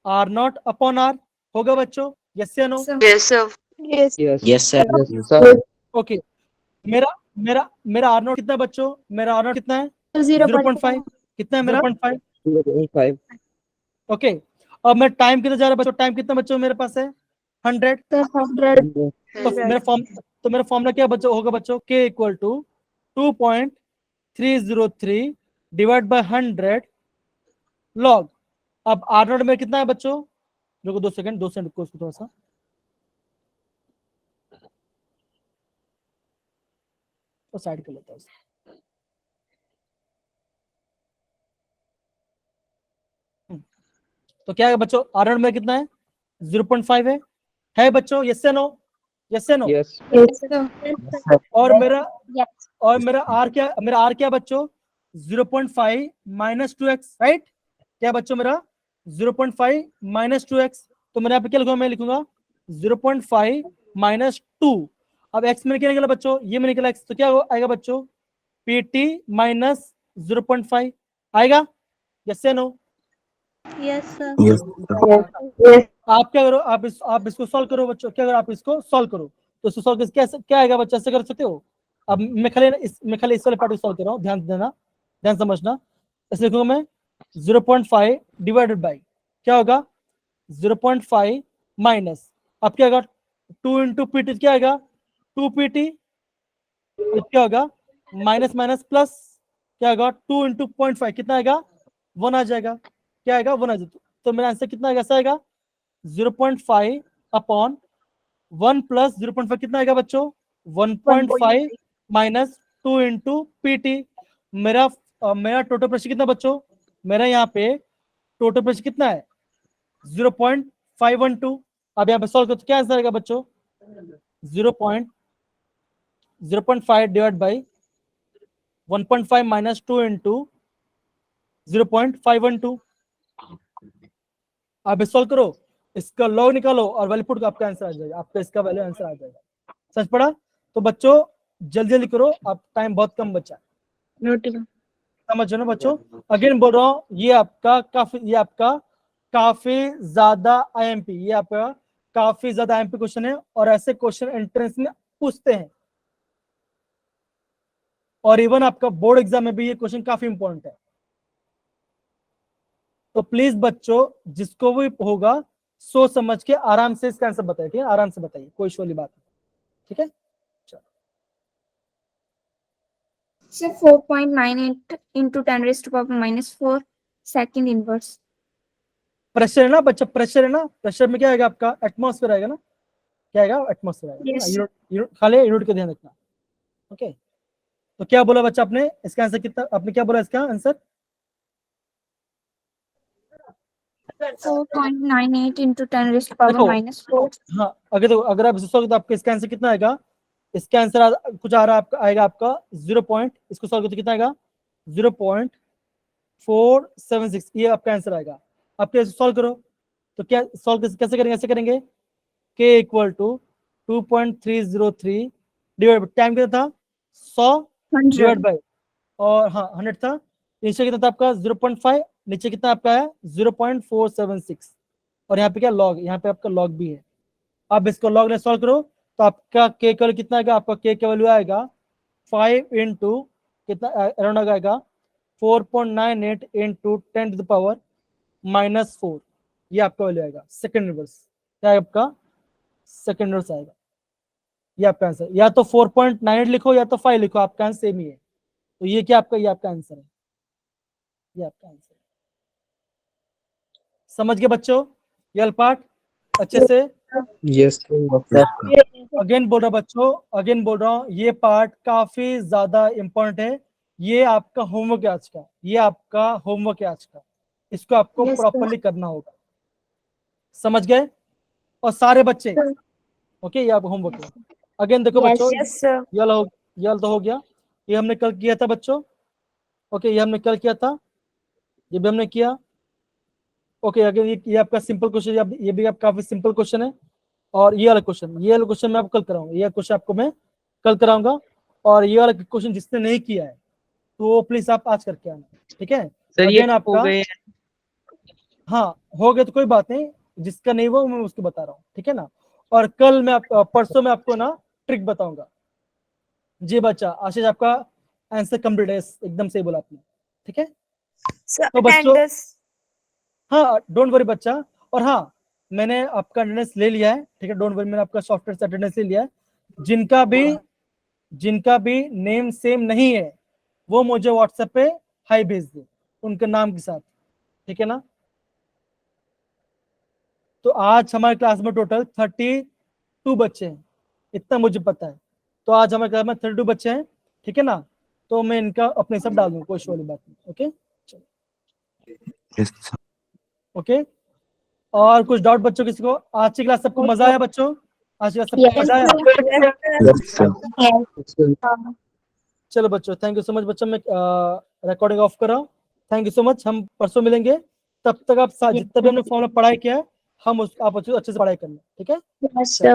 Speaker 1: R0 upon R होगा बच्चों। यस या no?
Speaker 3: Yes, sir.
Speaker 5: Yes.
Speaker 8: Yes.
Speaker 2: Yes, sir.
Speaker 8: Yes, sir.
Speaker 1: ओके, मेरा मेरा मेरा R0 कितना है बच्चों? मेरा R0 कितना है? 0.5। कितना है मेरा? 0.5।
Speaker 8: 0.5.
Speaker 1: ओके, अब मैं टाइम कितना जा रहा है बच्चों? टाइम कितना बच्चों मेरे पास है? 100। तो मेरा फॉर्मूला क्या बच्चों होगा बच्चों? K equal to 2.303 divide by 100 log. अब R0 में कितना है बच्चों? रुको 2 सेकंड रुको, इसको थोड़ा सा तो साइड कर लेता हूँ। तो क्या है बच्चों? R0 में कितना है? 0.5 है बच्चों? यस या नो? यस या नो?
Speaker 8: Yes.
Speaker 1: और मेरा
Speaker 6: Yes.
Speaker 1: और मेरा R क्या? मेरा R क्या बच्चों? 0.5 माइनस 2x, राइट? क्या बच्चों मेरा? 0.5 माइनस 2x। तो मैंने यहाँ पे क्या लिखूंगा? मैं लिखूंगा 0.5 माइनस 2। अब x में क्या निकला बच्चों? ये में निकला x, तो क्या आएगा बच्चों? pt माइनस 0.5 आएगा। यस या नो?
Speaker 3: Yes, sir.
Speaker 8: Yes.
Speaker 1: आप क्या करो? आप इसको सॉल्व करो बच्चों। क्या करो? आप इसको सॉल्व करो, तो इसको सॉल्व क्या आएगा बच्चों? ऐसे कर सकते हो। अब मैं खाली इस वाले पार्ट को सॉल्व कर रहा हूँ, ध्यान देना, ध्यान समझना। ऐसे लिखूंगा मैं 0.5 डिवाइडेड बाई क्या होगा? 0.5 माइनस, अब क्या होगा? 2 इंटू पी टी, क्या आएगा? 2 पी टी, क्या होगा? माइनस माइनस प्लस, क्या होगा? 2 इंटू 0.5 कितना आएगा? 1 आ जाएगा। क्या आएगा? 1 आ जाएगा। तो मेरा आंसर कितना आएगा? ऐसा आएगा 0.5 अपॉन 1 प्लस 0.5 कितना आएगा बच्चों? 1.5 माइनस 2 इंटू पी टी। मेरा टोटल प्रेशर कितना बच्चों? मेरा यहाँ पे टोटल प्रेशर कितना है? 0.512। अब यहाँ पे सॉल्व करो तो क्या आंसर आएगा बच्चों? 0.5 डिवाइड बाई 1.5 माइनस 2 इंटू 0.512। आप सॉल्व करो, इसका लॉग निकालो और वैल्यू पुट, आपका आंसर आ जाएगा, आपका इसका वैल्यू आंसर आ जाएगा। समझ पड़ा? तो बच्चों जल्दी जल्दी करो, आप टाइम बहुत कम बचा है। समझो ना बच्चों? अगेन बोल रहा हूँ, ये आपका काफी ज्यादा आईएमपी, ये आपका काफी ज्यादा आईएमपी क्वेश्चन है, और ऐसे क्वेश्चन एंट्रेंस में पूछते हैं, और इवन आपका बोर्ड एग्जाम में भी ये क्वेश्चन काफी इंपॉर्टेंट है। तो प्लीज बच्चों जिसको भी होगा सोच समझ के आराम से इसका आंसर बताइए, ठीक है? आराम से बताइए, कोई इशू वाली बात नहीं, ठीक है?
Speaker 3: Sir, 4.98 into 10 raised to power minus 4 second inverse.
Speaker 1: Pressure है ना बच्चा, प्रेशर है ना? प्रेशर में क्या आएगा आपका? एटमॉस्फेयर आएगा ना? क्या आएगा? एटमॉस्फेयर आएगा।
Speaker 3: Yes.
Speaker 1: यूनिट खाली यूनिट का ध्यान रखना। ओके, तो क्या बोला बच्चा आपने? इसका आंसर कितना? आपने क्या बोला इसका answer?
Speaker 3: 4.98 into 10 raised to power
Speaker 1: देखो,
Speaker 3: minus 4.
Speaker 1: हाँ, अगर आप इसे सॉल्व तो आपका इसका आंसर कितना आएगा? इसका आंसर कुछ आ रहा है आपका, आएगा आपका 0 पॉइंट, इसको सॉल्व तो कितना आएगा? 0.476, ये आपका आंसर आएगा। आप कैसे सॉल्व करो? तो क्या सॉल्व कैसे करेंगे? ऐसे करेंगे k equal to 2.303 divide by time कितना था? 100 डिवाइड बाय, और हाँ 100 था, इससे कितना था आपका? 0.5 नीचे कितना आपका है 0.476 और यहाँ पे क्या लॉग, यहाँ पे आपका लॉग भी है। अब इसको लॉग ने सॉल्व करो तो आपका के का वैल्यू कितना आएगा, आपका के का वैल्यू आएगा 5 इंटू कितना अराउंड आएगा 4.98 इंटू 10 टू द पावर -4, ये आपका वैल्यू आएगा सेकंड इनवर्स। क्या है आपका सेकंड इनवर्स आएगा, ये आपका आंसर। या तो 4.98 लिखो या तो 5 लिखो, आपका आंसर सेम ही है। तो ये क्या आपका, ये आपका आंसर है, ये आपका आंसर है। समझ गए बच्चों ये पार्ट अच्छे से?
Speaker 8: Yes, sir.
Speaker 1: अगेन बोल रहा बच्चों, अगेन बोल रहा हूँ, ये पार्ट काफी ज्यादा इंपॉर्टेंट है। ये आपका होमवर्क है आज का, ये आपका होमवर्क है आज का, इसको आपको
Speaker 3: Yes, sir.
Speaker 1: प्रॉपरली करना होगा। समझ गए? और सारे बच्चे ओके, ये आपका होमवर्क है। अगेन देखो
Speaker 4: Yes,
Speaker 1: बच्चों,
Speaker 3: Yes, sir.
Speaker 1: ये तो हो गया, ये हमने कल किया था बच्चों। ओके, ये हमने कल किया था, ये भी हमने किया। ओके, अगेन ये आपका सिंपल क्वेश्चन, ये भी आप काफी सिंपल क्वेश्चन है। और ये वाला क्वेश्चन मैं आपको कल कराऊंगा, ये क्वेश्चन आपको मैं कल कराऊंगा। और ये वाला क्वेश्चन जिसने नहीं किया है तो वो प्लीज आप आज करके आना, ठीक है?
Speaker 2: सर ये
Speaker 1: अगेन
Speaker 2: हो
Speaker 1: आपका
Speaker 2: गए।
Speaker 1: हाँ हो गया तो कोई बात नहीं, जिसका नहीं हुआ मैं उसको बता रहा हूँ, ठीक है ना? और कल मैं परसों में आपको ना ट्रिक बताऊंगा। जी बच्चा आशीष, आपका आंसर कंप्लीट है, एकदम सही बोला आपने, ठीक है?
Speaker 3: Sir,
Speaker 1: तो बच्चों
Speaker 3: attendance.
Speaker 1: हाँ डोंट वरी बच्चा, और हाँ मैंने आपका अटेंडेंस ले लिया है, ठीक है? डोंट वरी, मैंने आपका सॉफ्टवेयर से अटेंडेंस ले लिया है। जिनका भी नेम सेम नहीं है वो मुझे व्हाट्सएप पे हाई भेज दे उनके नाम के साथ, ठीक है ना? तो आज हमारे क्लास में टोटल 32 बच्चे हैं, इतना मुझे पता है। तो आज हमारे क्लास में 32 बच्चे हैं, ठीक है ना? तो मैं इनका अपने सब डाल दूंगा, कोई वाली बात नहीं। Okay
Speaker 8: Yes, sir.
Speaker 1: ओके, और कुछ डाउट बच्चों किसी को? आज की क्लास सबको मजा आया बच्चों? आज की क्लास सबको
Speaker 4: Yes,
Speaker 1: मजा आया?
Speaker 8: Yes, sir. Yes, sir.
Speaker 1: चलो बच्चों, थैंक यू सो मच बच्चों, मैं रिकॉर्डिंग ऑफ कर रहा हूँ। थैंक यू सो मच, हम परसों मिलेंगे। तब तक आप जितना भी हमने फॉर्म में पढ़ाई किया है, आप अच्छे से पढ़ाई करना, ठीक है?
Speaker 3: Yes, sir.